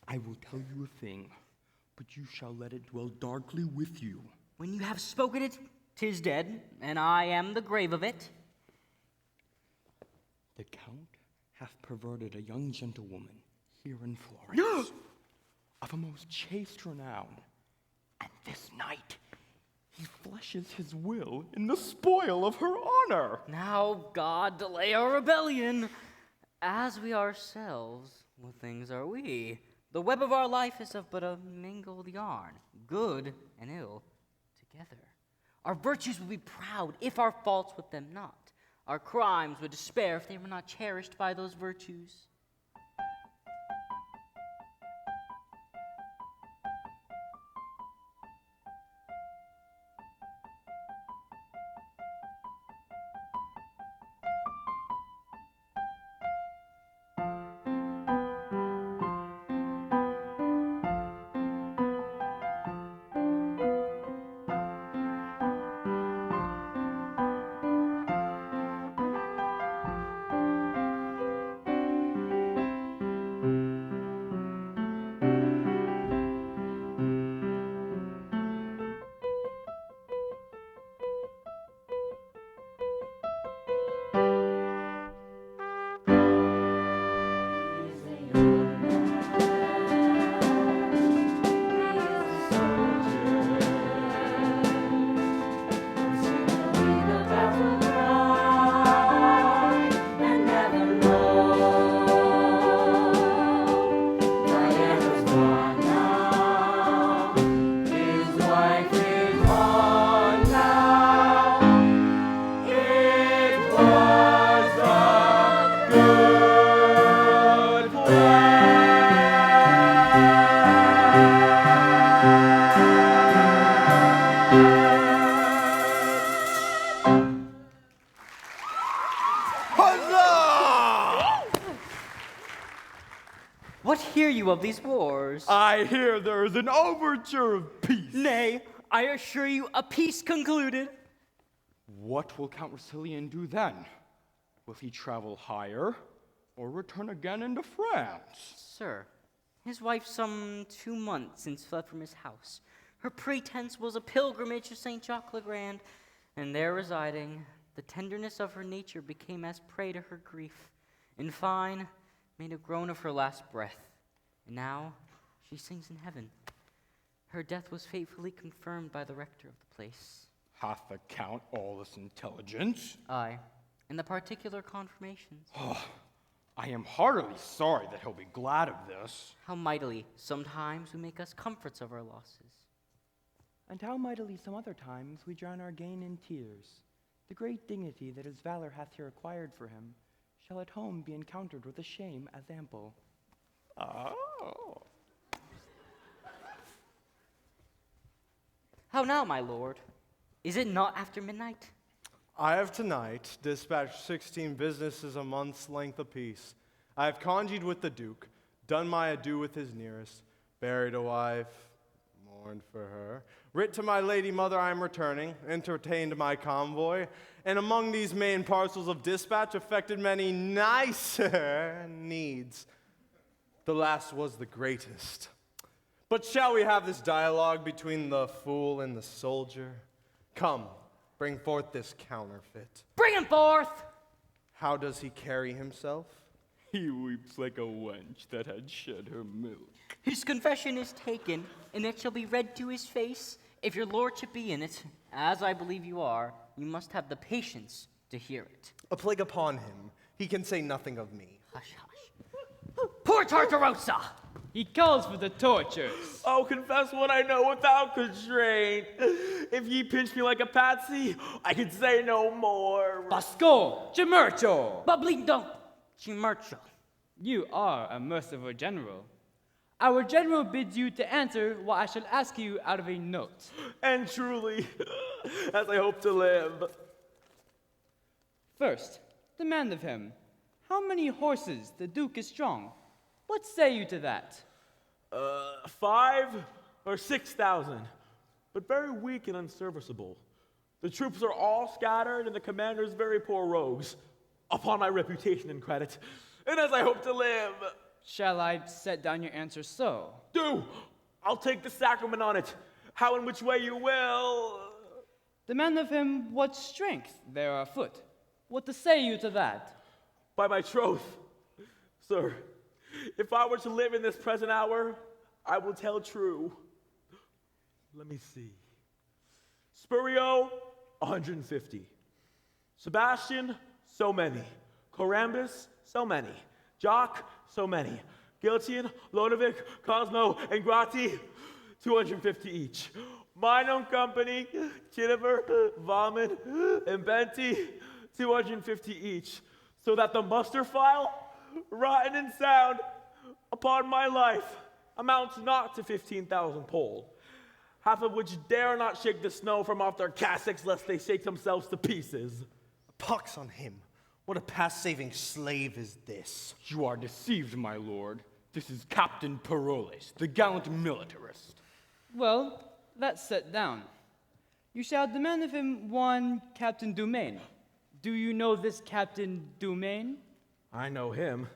I will tell you a thing, but you shall let it dwell darkly with you. When you have spoken it, 'tis dead, and I am the grave of it. The Count hath perverted a young gentlewoman here in Florence of a most chaste renown, and this night he fleshes his will in the spoil of her honor. Now God delay our rebellion. As we ourselves, what things are we? The web of our life is of but a mingled yarn, good and ill together. Our virtues would be proud if our faults with them not. Our crimes would despair if they were not cherished by those virtues. What hear you of these wars? I hear there is an overture of peace. Nay, I assure you, a peace concluded. What will Count Rousillon do then? Will he travel higher, or return again into France? Sir, his wife some 2 months since fled from his house. Her pretense was a pilgrimage to St. Jacques le Grand, and there residing, the tenderness of her nature became as prey to her grief. In fine, made a groan of her last breath, and now she sings in heaven. Her death was faithfully confirmed by the rector of the place. Hath the Count all this intelligence? Aye, and the particular confirmations. I am heartily sorry that he'll be glad of this. How mightily sometimes we make us comforts of our losses. And how mightily some other times we drown our gain in tears. The great dignity that his valor hath here acquired for him shall at home be encountered with a shame as ample. Oh. How now, my lord? Is it not after midnight? I have tonight dispatched 16 businesses a month's length apiece. I have congied with the Duke, done my adieu with his nearest, buried a wife, mourned for her, writ to my lady mother I am returning, entertained my convoy, and among these main parcels of dispatch effected many nicer needs. The last was the greatest. But shall we have this dialogue between the fool and the soldier? Come, bring forth this counterfeit. Bring him forth! How does he carry himself? He weeps like a wench that had shed her milk. His confession is taken, and it shall be read to his face. If your lordship be in it, as I believe you are, you must have the patience to hear it. A plague upon him. He can say nothing of me. Hush, hush. Poor Tartarossa! He calls for the tortures. Oh, confess what I know without constraint. If ye pinch me like a patsy, I can say no more. Pasco, Gemercho. Bablindo, Chimercho. You are a merciful general. Our general bids you to answer what I shall ask you out of a note. And truly, as I hope to live. First, demand of him, how many horses the Duke is strong? What say you to that? 5 or 6,000, but very weak and unserviceable. The troops are all scattered, and the commanders very poor rogues, upon my reputation and credit, and as I hope to live. Shall I set down your answer so? Do! I'll take the sacrament on it, how and which way you will. Demand of him what strength there are afoot. What to say you to that? By my troth, sir, if I were to live in this present hour, I will tell true. Let me see. Spurio, 150. Sebastian, so many. Corambus, so many. Jock, so many. Giltian, Lodovic, Cosmo, and Grati, 250 each. Mine own company, Chiniver, Vomit, and Benti, 250 each. So that the muster file, rotten and sound, upon my life, amounts not to 15,000 pole, half of which dare not shake the snow from off their cassocks lest they shake themselves to pieces. Pox on him. What a past-saving slave is this? You are deceived, my lord. This is Captain Peroles, the gallant militarist. Well, that's set down. You shall demand of him one Captain Dumaine. Do you know this Captain Dumaine? I know him.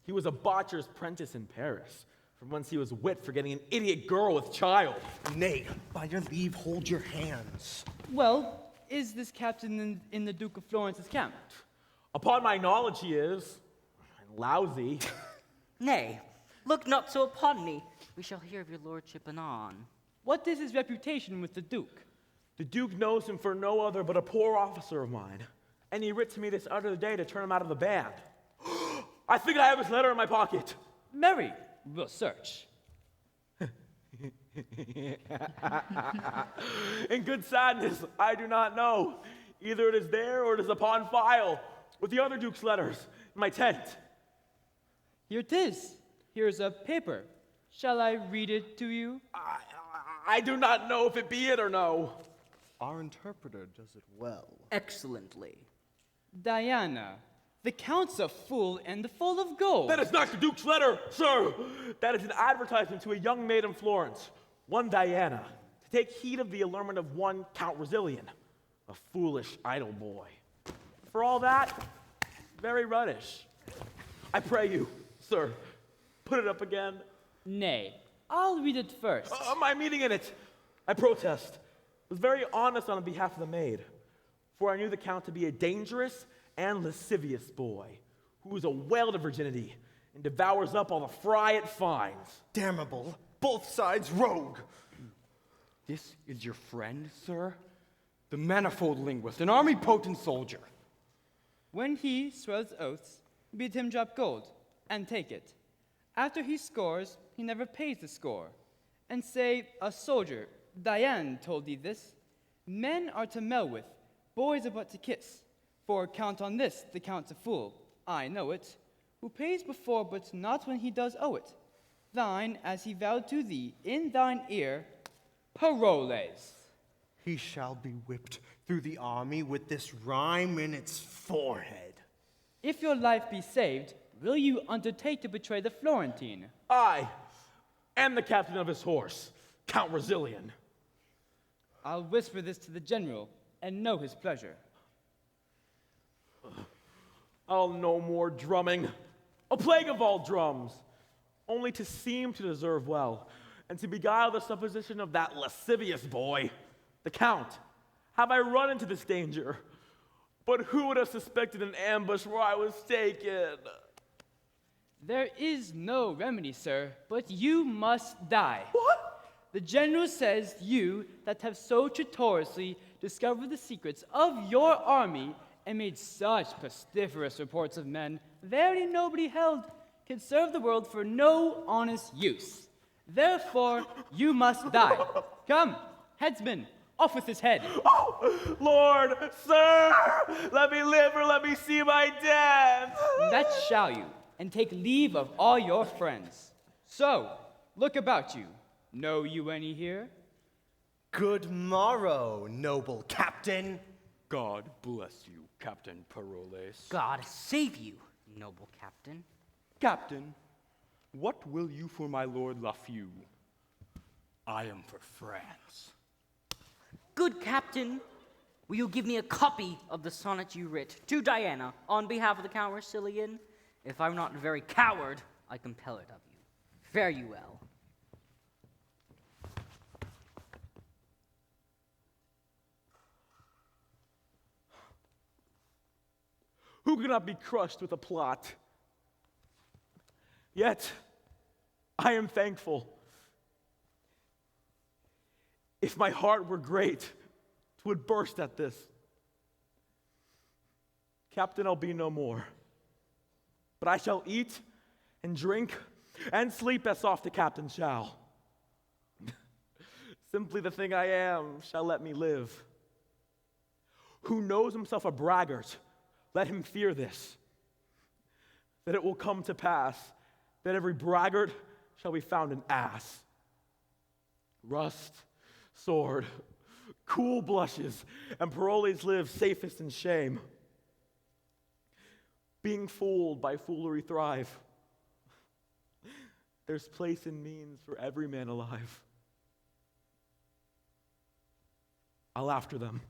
He was a botcher's apprentice in Paris, from whence he was whipped for getting an idiot girl with child. Nay, by your leave, hold your hands. Well, is this captain in the Duke of Florence's camp? Upon my knowledge he is. Lousy. Nay, look not so upon me. We shall hear of your lordship anon. What is his reputation with the Duke? The Duke knows him for no other but a poor officer of mine. And he writ to me this other day to turn him out of the band. I think I have his letter in my pocket. Mary, we'll search. In good sadness, I do not know. Either it is there or it is upon file, with the other Duke's letters, in my tent. Here it is. Here's a paper. Shall I read it to you? I do not know if it be it or no. Our interpreter does it well. Excellently. Diana, the Count's a fool and full of gold. That is not the Duke's letter, sir. That is an advertisement to a young maid in Florence, one Diana, to take heed of the allurement of one Count Resilian, a foolish, idle boy. For all that, very ruddish. I pray you, sir, put it up again. Nay, I'll read it first. My meaning in it, I protest, was very honest on behalf of the maid, for I knew the Count to be a dangerous and lascivious boy, who is a whale to virginity and devours up all the fry it finds. Damnable, both sides rogue. This is your friend, sir? The manifold linguist, an army potent soldier. When he swears oaths, bid him drop gold, and take it. After he scores, he never pays the score. And say, a soldier, Diane told thee this, men are to mell with, boys are but to kiss. For count on this, the count's a fool, I know it, who pays before, but not when he does owe it. Thine, as he vowed to thee, in thine ear, paroles. He shall be whipped through the army with this rhyme in its forehead. If your life be saved, will you undertake to betray the Florentine? I am the captain of his horse, Count Resilien. I'll whisper this to the general, and know his pleasure. I'll no more drumming, a plague of all drums, only to seem to deserve well, and to beguile the supposition of that lascivious boy, the Count. Have I run into this danger? But who would have suspected an ambush where I was taken? There is no remedy, sir, but you must die. What? The general says you, that have so traitorously discovered the secrets of your army, and made such pestiferous reports of men, very nobly held, can serve the world for no honest use. Therefore, you must die. Come, headsman, off with his head. Oh, Lord, sir, let me live or let me see my death. That shall you, and take leave of all your friends. So, look about you. Know you any here? Good morrow, noble captain. God bless you, Captain Paroles. God save you, noble captain. Captain, what will you for my lord Lafeu? I am for France. Good captain, will you give me a copy of the sonnet you writ to Diana on behalf of the Count Resilien? If I'm not a very coward, I compel it of you. Fare you well. Who cannot be crushed with a plot? Yet, I am thankful. If my heart were great, it would burst at this. Captain, I'll be no more. But I shall eat and drink and sleep as oft a captain shall. Simply the thing I am shall let me live. Who knows himself a braggart, let him fear this, that it will come to pass that every braggart shall be found an ass. Rust, sword, cool blushes, and Paroles live safest in shame. Being fooled by foolery thrive. There's place and means for every man alive. I'll after them.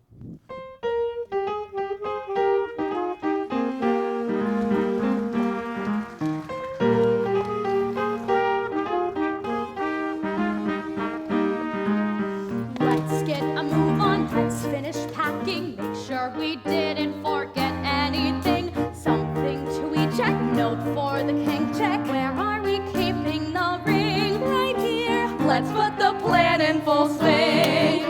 Finish packing, make sure we didn't forget anything. Something to eat, check. Note for the king, check. Where are we keeping the ring? Right here. Let's put the plan in full swing.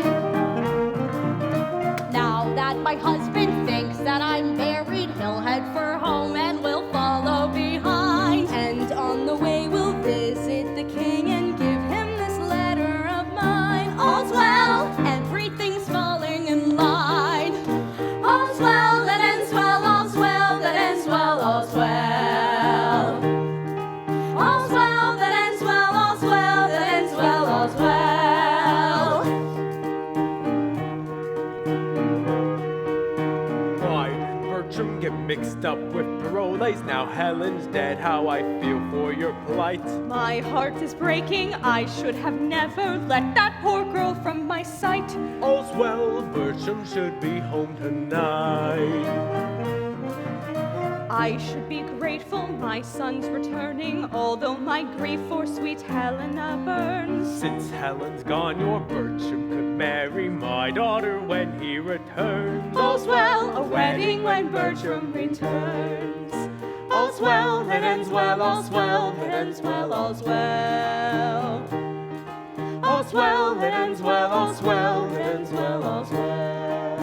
Now that my husband thinks that I'm married, he'll head for home and we'll follow behind. And on the way we'll visit the king and give him this letter of mine. All's well, everything's falling in line. All's well, that ends well, all's well, that ends well, all's well. All's well, that ends well, all's well, that ends well, all's well. Why did Bertram get mixed up with Paroles? Now Helen's dead, how I feel for your plight. My heart is breaking, I should have never let that poor girl from my sight. All's well, Bertram should be home tonight. I should be grateful my son's returning, although my grief for sweet Helena burns. Since Helen's gone, your Bertram could marry my daughter when he returns. All's well, a wedding when Bertram returns. All's well, that ends well, all's well, that ends well, all's well. All's well, that ends well, all's well, that ends well, all's well.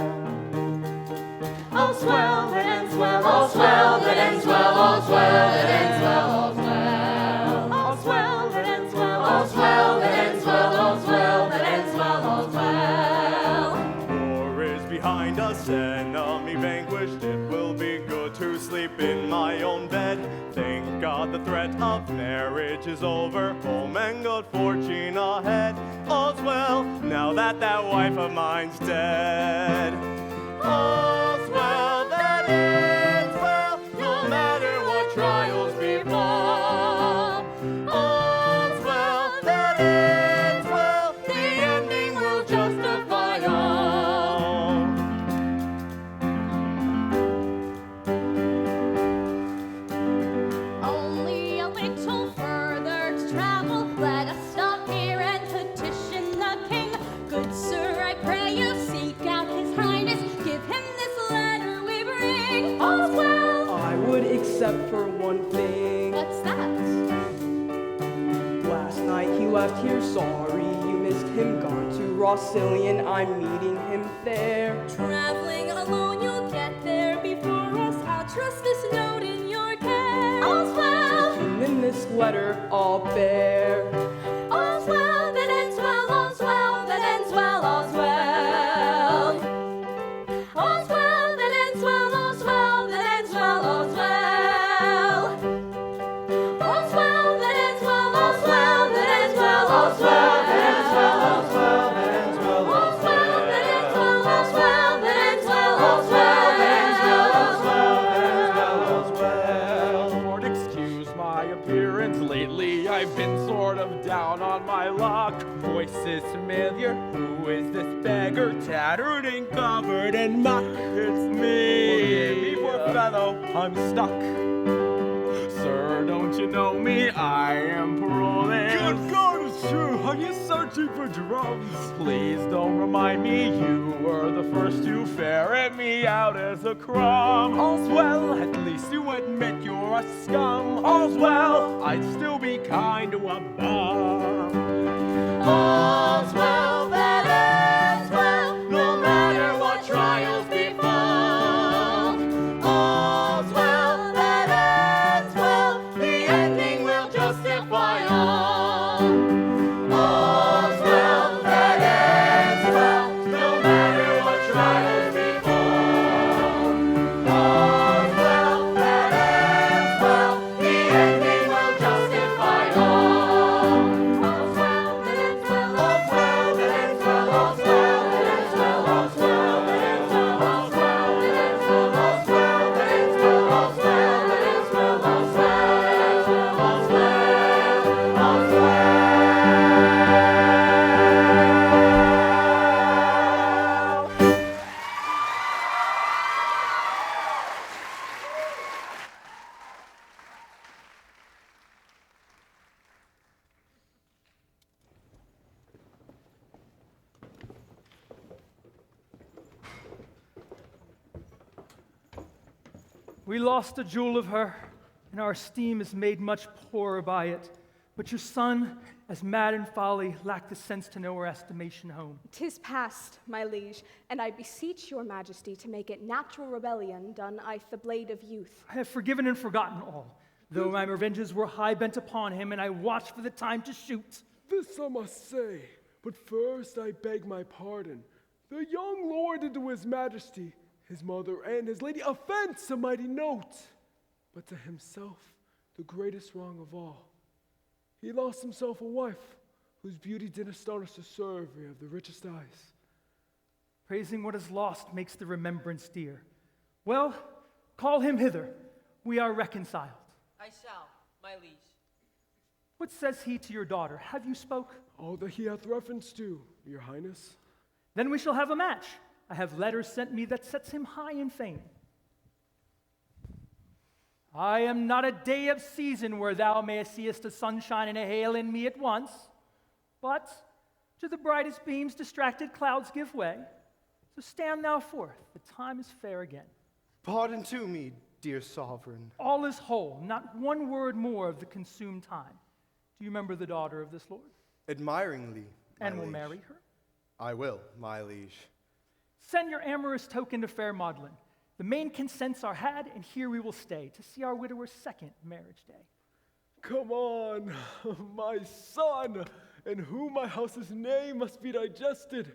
All's all's well that ends well, all's well that ends well, all's well that ends well, all's well. All's well that ends well, all's well that ends well, all's well that ends well, all's well. War is behind us, enemy vanquished. It will be good to sleep in my own bed. Thank God the threat of marriage is over. Home and good fortune ahead. All's well, now that that wife of mine's dead. All's well that ends well, no matter what trials befall. All's well that ends well, the ending will justify all. Only a little further to travel. Let us stop here and petition the king. Good sir, I pray you seek out his highness. Give him this letter we bring. All's well. I would except for one thing. What's that? Last night he left here sorry you missed him. Gone to Rossilian, I'm meeting him there. Traveling alone, you'll get there before us. I'll trust this note in your care. All's well. And in this letter I'll bear. All's well that ends well, all's well that ends well, all's well. All's well that ends well, all's well that ends well, all's well. All's well that ends well, all's well that ends well, all's well that ends well, all's well that ends well, all's well that ends well, all's well that ends well, all's well that ends well, all's well that ends well, all's well. Lord, excuse my appearance. Lately I've been sort of down on my luck. Voice is familiar. Who is this beggar? Tattered and covered in muck. It's me. Poor fellow, I'm stuck. Sir, don't you know me? I am paroling. Good God, it's true. Are you searching for drums? Please don't remind me. You were the first to ferret me out as a crumb. All's well, at least you admit you're a scum. All's well, I'd still be kind to a bum. All's well that ends well, no matter what trials befall. All's well that ends well, the ending will justify all. All's well that ends well, no matter what trials befall. All's well that ends well, the ending will justify all. All's well that ends well, all's well that ends well, all's well that ends well, all's well that ends well, all's well that ends well, all's well that ends well, all's well that ends well, all's well that ends well, all's well, all's well. We lost a jewel of her, and our esteem is made much poorer by it. But your son, as mad in folly, lacked the sense to know her estimation home. 'Tis past, my liege, and I beseech your majesty to make it natural rebellion done i'th the blade of youth. I have forgiven and forgotten all, though my revenges were high bent upon him, and I watched for the time to shoot. This I must say, but first I beg my pardon. The young lord did to his majesty, his mother, and his lady offense a mighty note, but to himself the greatest wrong of all. He lost himself a wife, whose beauty did astonish the survey of the richest eyes. Praising what is lost makes the remembrance dear. Well, call him hither. We are reconciled. I shall, my liege. What says he to your daughter? Have you spoke? All that he hath reference to, your highness. Then we shall have a match. I have letters sent me that sets him high in fame. I am not a day of season where thou mayest seest a sunshine and a hail in me at once, but to the brightest beams distracted clouds give way. So stand thou forth, the time is fair again. Pardon to me, dear sovereign. All is whole, not one word more of the consumed time. Do you remember the daughter of this lord? Admiringly, my And will liege. marry her? I will, my liege. Send your amorous token to fair Maudlin. The main consents are had, and here we will stay to see our widower's second marriage day. Come on, my son, in whom my house's name must be digested.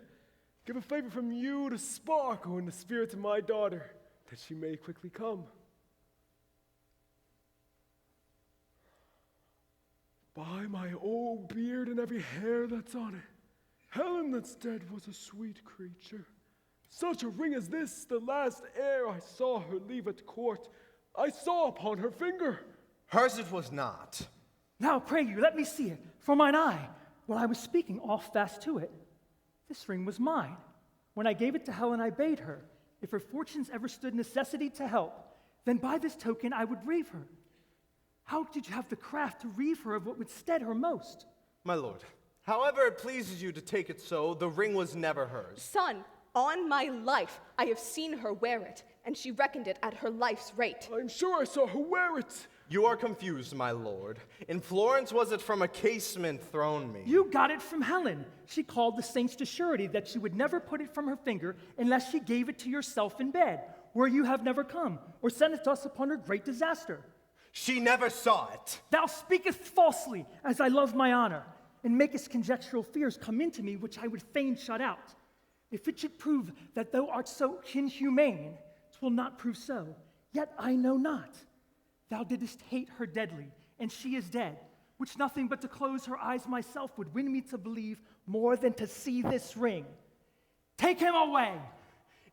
Give a favor from you to sparkle in the spirit of my daughter, that she may quickly come. By my old beard and every hair that's on it, Helen that's dead was a sweet creature. Such a ring as this, the last ere I saw her leave at court, I saw upon her finger. Hers it was not. Now, pray you, let me see it, for mine eye, while I was speaking, all fast to it. This ring was mine. When I gave it to Helen, I bade her, if her fortunes ever stood necessity to help, then by this token I would reave her. How did you have the craft to reave her of what would stead her most? My lord, however it pleases you to take it so, the ring was never hers. Son, on my life, I have seen her wear it, and she reckoned it at her life's rate. I'm sure I saw her wear it. You are confused, my lord. In Florence was it from a casement thrown me. You got it from Helen. She called the saints to surety that she would never put it from her finger unless she gave it to yourself in bed, where you have never come, or sent it us upon her great disaster. She never saw it. Thou speakest falsely, as I love my honor, and makest conjectural fears come into me, which I would fain shut out. If it should prove that thou art so inhumane, 'twill not prove so, yet I know not. Thou didst hate her deadly, and she is dead, which nothing but to close her eyes myself would win me to believe more than to see this ring. Take him away!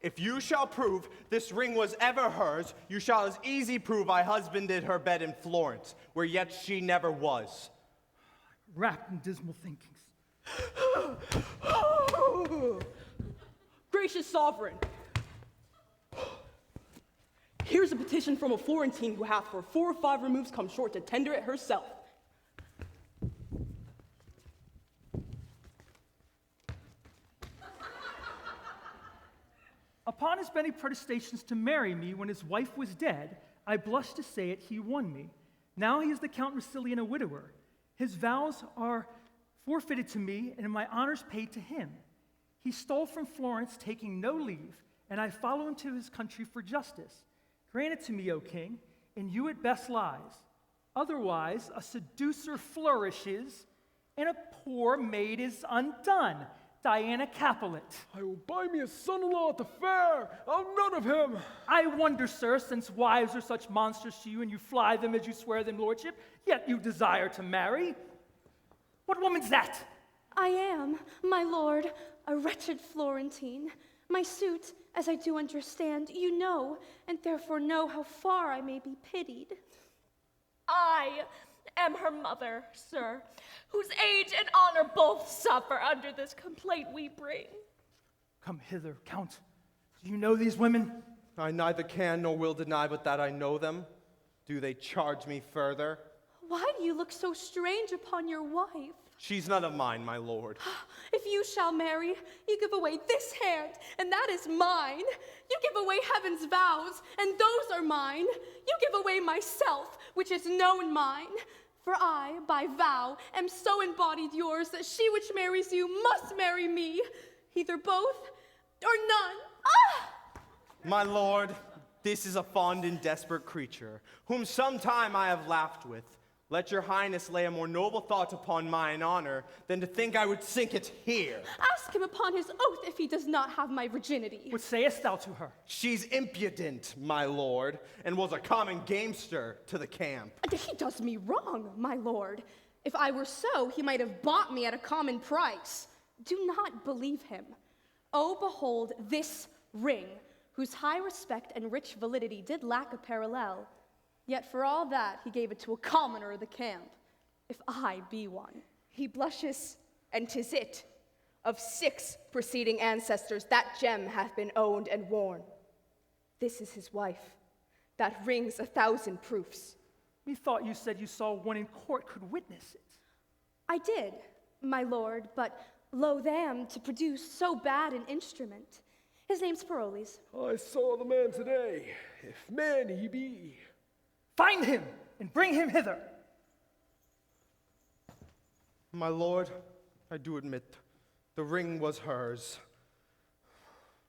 If you shall prove this ring was ever hers, you shall as easy prove I husbanded her bed in Florence, where yet she never was. Wrapped in dismal thinkings. Gracious sovereign, here's a petition from a Florentine who hath for 4 or 5 removes come short to tender it herself. Upon his many protestations to marry me when his wife was dead, I blush to say it, he won me. Now he is the Count Rousillon a widower. His vows are forfeited to me, and my honors paid to him. He stole from Florence, taking no leave, and I follow him to his country for justice. Grant it to me, O king, in you it best lies. Otherwise, a seducer flourishes, and a poor maid is undone. Diana Capulet. I will buy me a son-in-law at the fair. I'll none of him. I wonder, sir, since wives are such monsters to you, and you fly them as you swear them lordship, yet you desire to marry. What woman's that? I am, my lord, a wretched Florentine. My suit, as I do understand, you know, and therefore know how far I may be pitied. I am her mother, sir, whose age and honor both suffer under this complaint we bring. Come hither, Count. Do you know these women? I neither can nor will deny but that I know them. Do they charge me further? Why do you look so strange upon your wife? She's none of mine, my lord. If you shall marry, you give away this hand, and that is mine. You give away heaven's vows, and those are mine. You give away myself, which is known mine. For I, by vow, am so embodied yours that she which marries you must marry me, either both or none. Ah! My lord, this is a fond and desperate creature, whom sometime I have laughed with. Let your highness lay a more noble thought upon mine honor than to think I would sink it here. Ask him upon his oath if he does not have my virginity. What sayest thou to her? She's impudent, my lord, and was a common gamester to the camp. He does me wrong, my lord. If I were so, he might have bought me at a common price. Do not believe him. Oh, behold this ring, whose high respect and rich validity did lack a parallel. Yet for all that, he gave it to a commoner of the camp, if I be one. He blushes, and 'tis it. Of 6 preceding ancestors, that gem hath been owned and worn. This is his wife. That rings 1,000 proofs. Methought you said you saw one in court could witness it. I did, my lord, but loath am to produce so bad an instrument. His name's Paroles. I saw the man today, if man he be. Find him and bring him hither. My lord, I do admit, the ring was hers.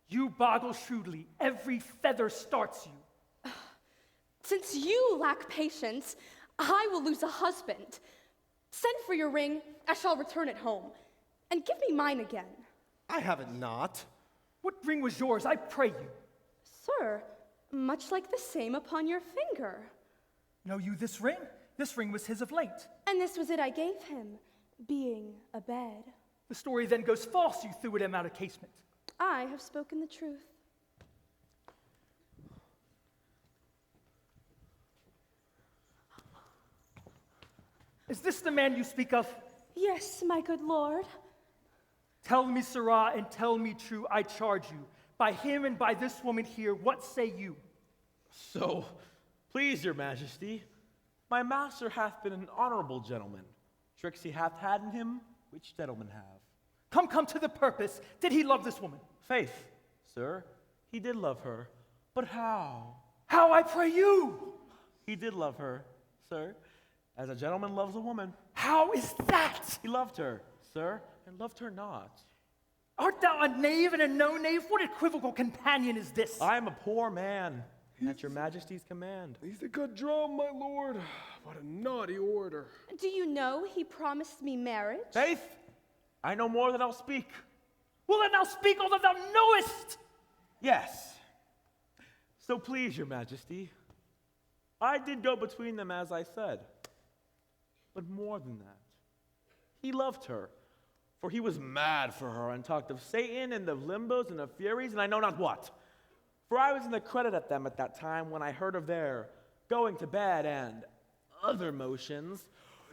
You boggle shrewdly. Every feather starts you. Since you lack patience, I will lose a husband. Send for your ring, I shall return it home. And give me mine again. I have it not. What ring was yours, I pray you? Sir, much like the same upon your finger. Know you this ring? This ring was his of late. And this was it I gave him, being a bed. The story then goes false, you threw at him out of casement. I have spoken the truth. Is this the man you speak of? Yes, my good lord. Tell me, sirrah, and tell me true, I charge you. By him and by this woman here, what say you? So, please your majesty, my master hath been an honorable gentleman. Tricks he hath had in him, which gentlemen have. Come to the purpose. Did he love this woman? Faith, sir, he did love her. But how? How, I pray you? He did love her, sir, as a gentleman loves a woman. How is that? He loved her, sir, and loved her not. Art thou a knave and a no-knave? What equivocal companion is this? I am a poor man, at your majesty's command. He's a good drum, my lord. What a naughty order. Do you know he promised me marriage? Faith, I know more than I'll speak. Well, then thou speak all that thou knowest. Yes. So please your majesty, I did go between them as I said. But more than that, he loved her, for he was mad for her and talked of Satan and the limbos and the furies and I know not what. For I was in the credit at them at that time when I heard of their going to bed and other motions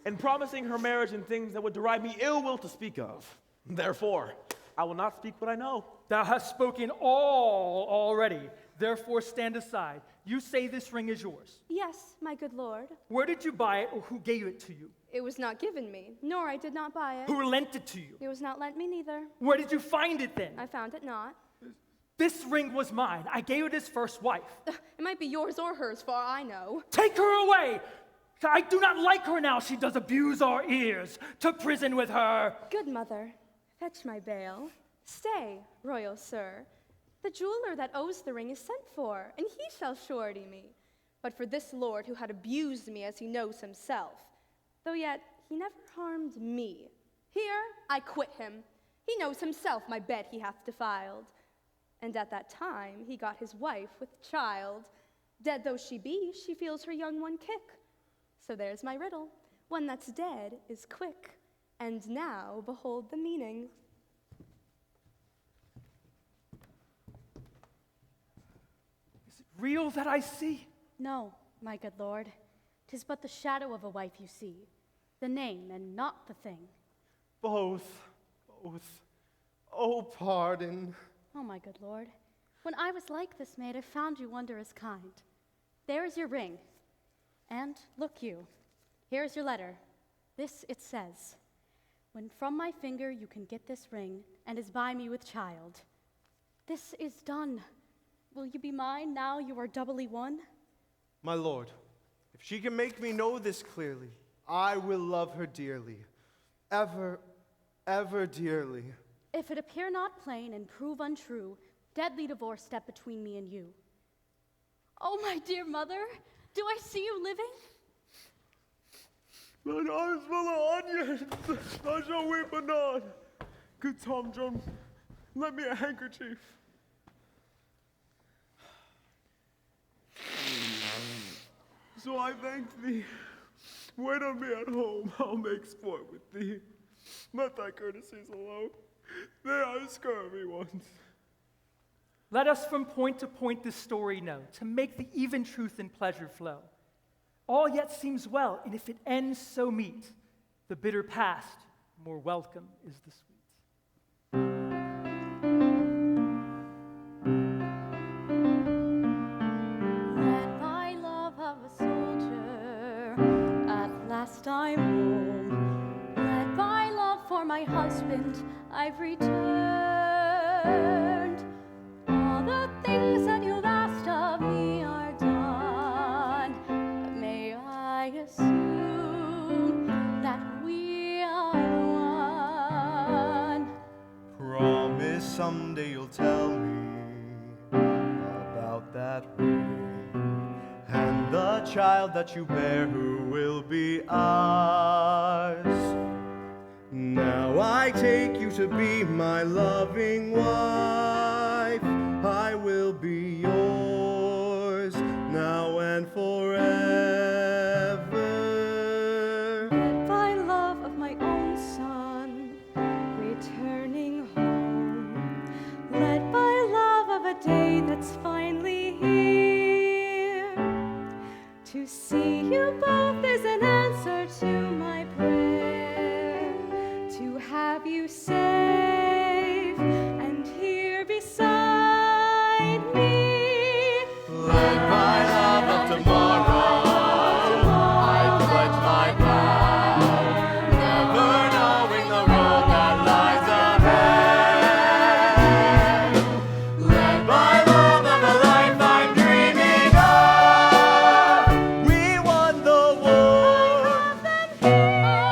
and promising her marriage and things that would derive me ill will to speak of. Therefore, I will not speak what I know. Thou hast spoken all already. Therefore, stand aside. You say this ring is yours. Yes, my good lord. Where did you buy it, or who gave it to you? It was not given me, nor I did not buy it. Who lent it to you? It was not lent me neither. Where did you find it then? I found it not. This ring was mine. I gave it his first wife. It might be yours or hers, for all I know. Take her away! I do not like her now. She does abuse our ears. To prison with her. Good mother, fetch my bail. Stay, royal sir. The jeweler that owes the ring is sent for, and he shall surety me. But for this lord who had abused me as he knows himself, though yet he never harmed me, here I quit him. He knows himself my bed he hath defiled. And at that time he got his wife with child. Dead though she be, she feels her young one kick. So there's my riddle. One that's dead is quick. And now behold the meaning. Is it real that I see? No, my good lord. 'Tis but the shadow of a wife you see, the name and not the thing. Both. Oh, pardon. Oh, my good lord. When I was like this maid, I found you wondrous kind. There is your ring. And look you, here is your letter. This it says, when from my finger you can get this ring, and is by me with child. This is done. Will you be mine now you are doubly won? My lord, if she can make me know this clearly, I will love her dearly. Ever, ever dearly. If it appear not plain and prove untrue, deadly divorce step between me and you. Oh, my dear mother, do I see you living? Mine eyes full of onions. I shall weep anon. Good Tom Jones, let me a handkerchief. So I thank thee. Wait on me at home, I'll make sport with thee. Let thy courtesies alone. They are scurvy ones. Let us from point to point this story know, to make the even truth and pleasure flow. All yet seems well, and if it ends so meet, the bitter past, more welcome is the sweet. Let my love of a soldier at last I'm home. Let my love for my husband I've returned. All the things that you've asked of me are done. May I assume that we are one? Promise someday you'll tell me child that you bear who will be ours. Now I take you to be my loving wife. I will be yours now and forever. Led by love of my own son, returning home. Led by love of a day that's finally here. To see you both is an answer to my prayer. To have you safe and here beside me. Led by love of tomorrow, I pledge my vow, never knowing the road that lies ahead. Led by love of the life I'm dreaming of, we won the war.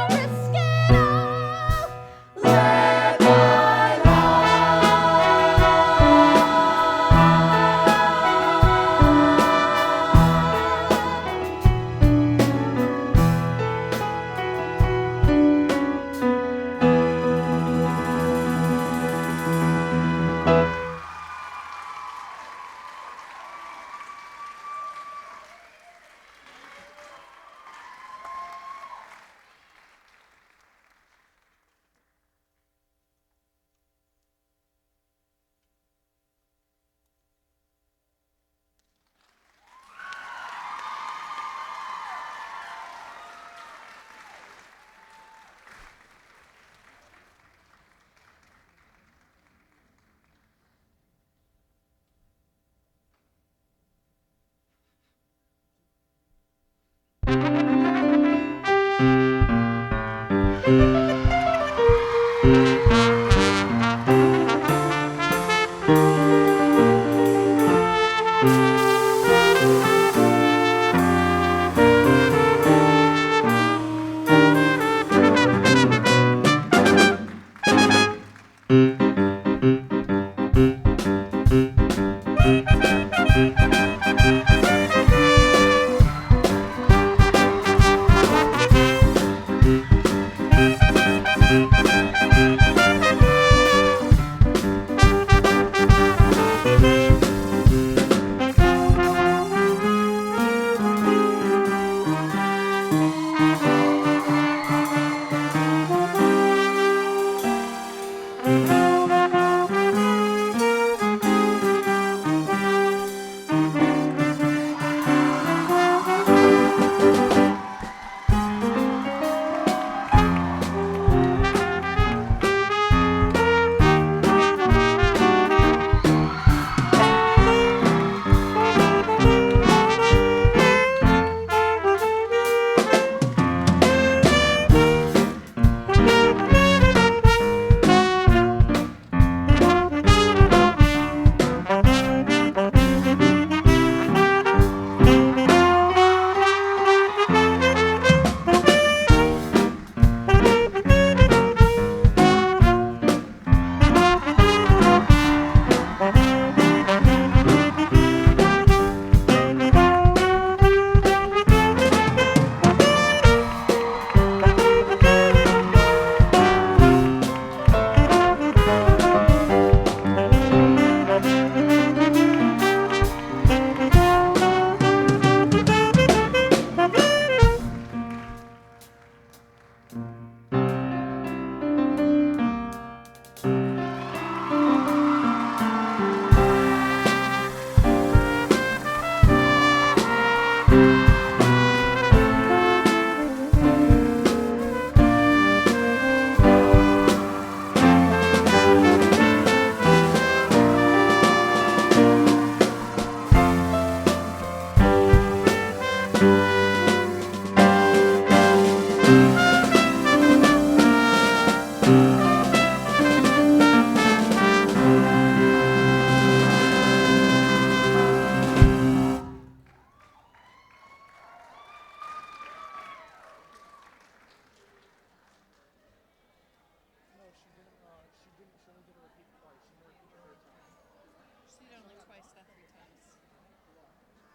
Risk it all. Led by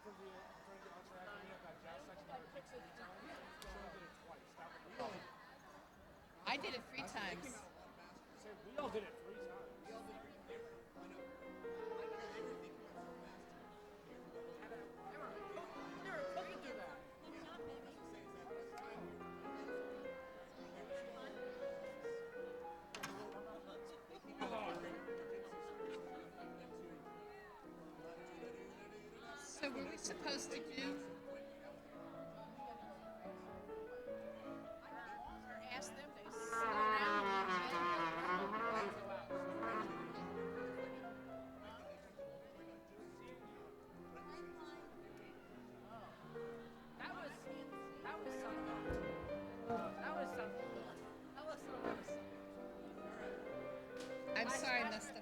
For the Ultra Academy, I've got jazz section. I did it 3 times. We all did it 3 times. So were we supposed to do? Ask them to slow down. I'm sorry, I messed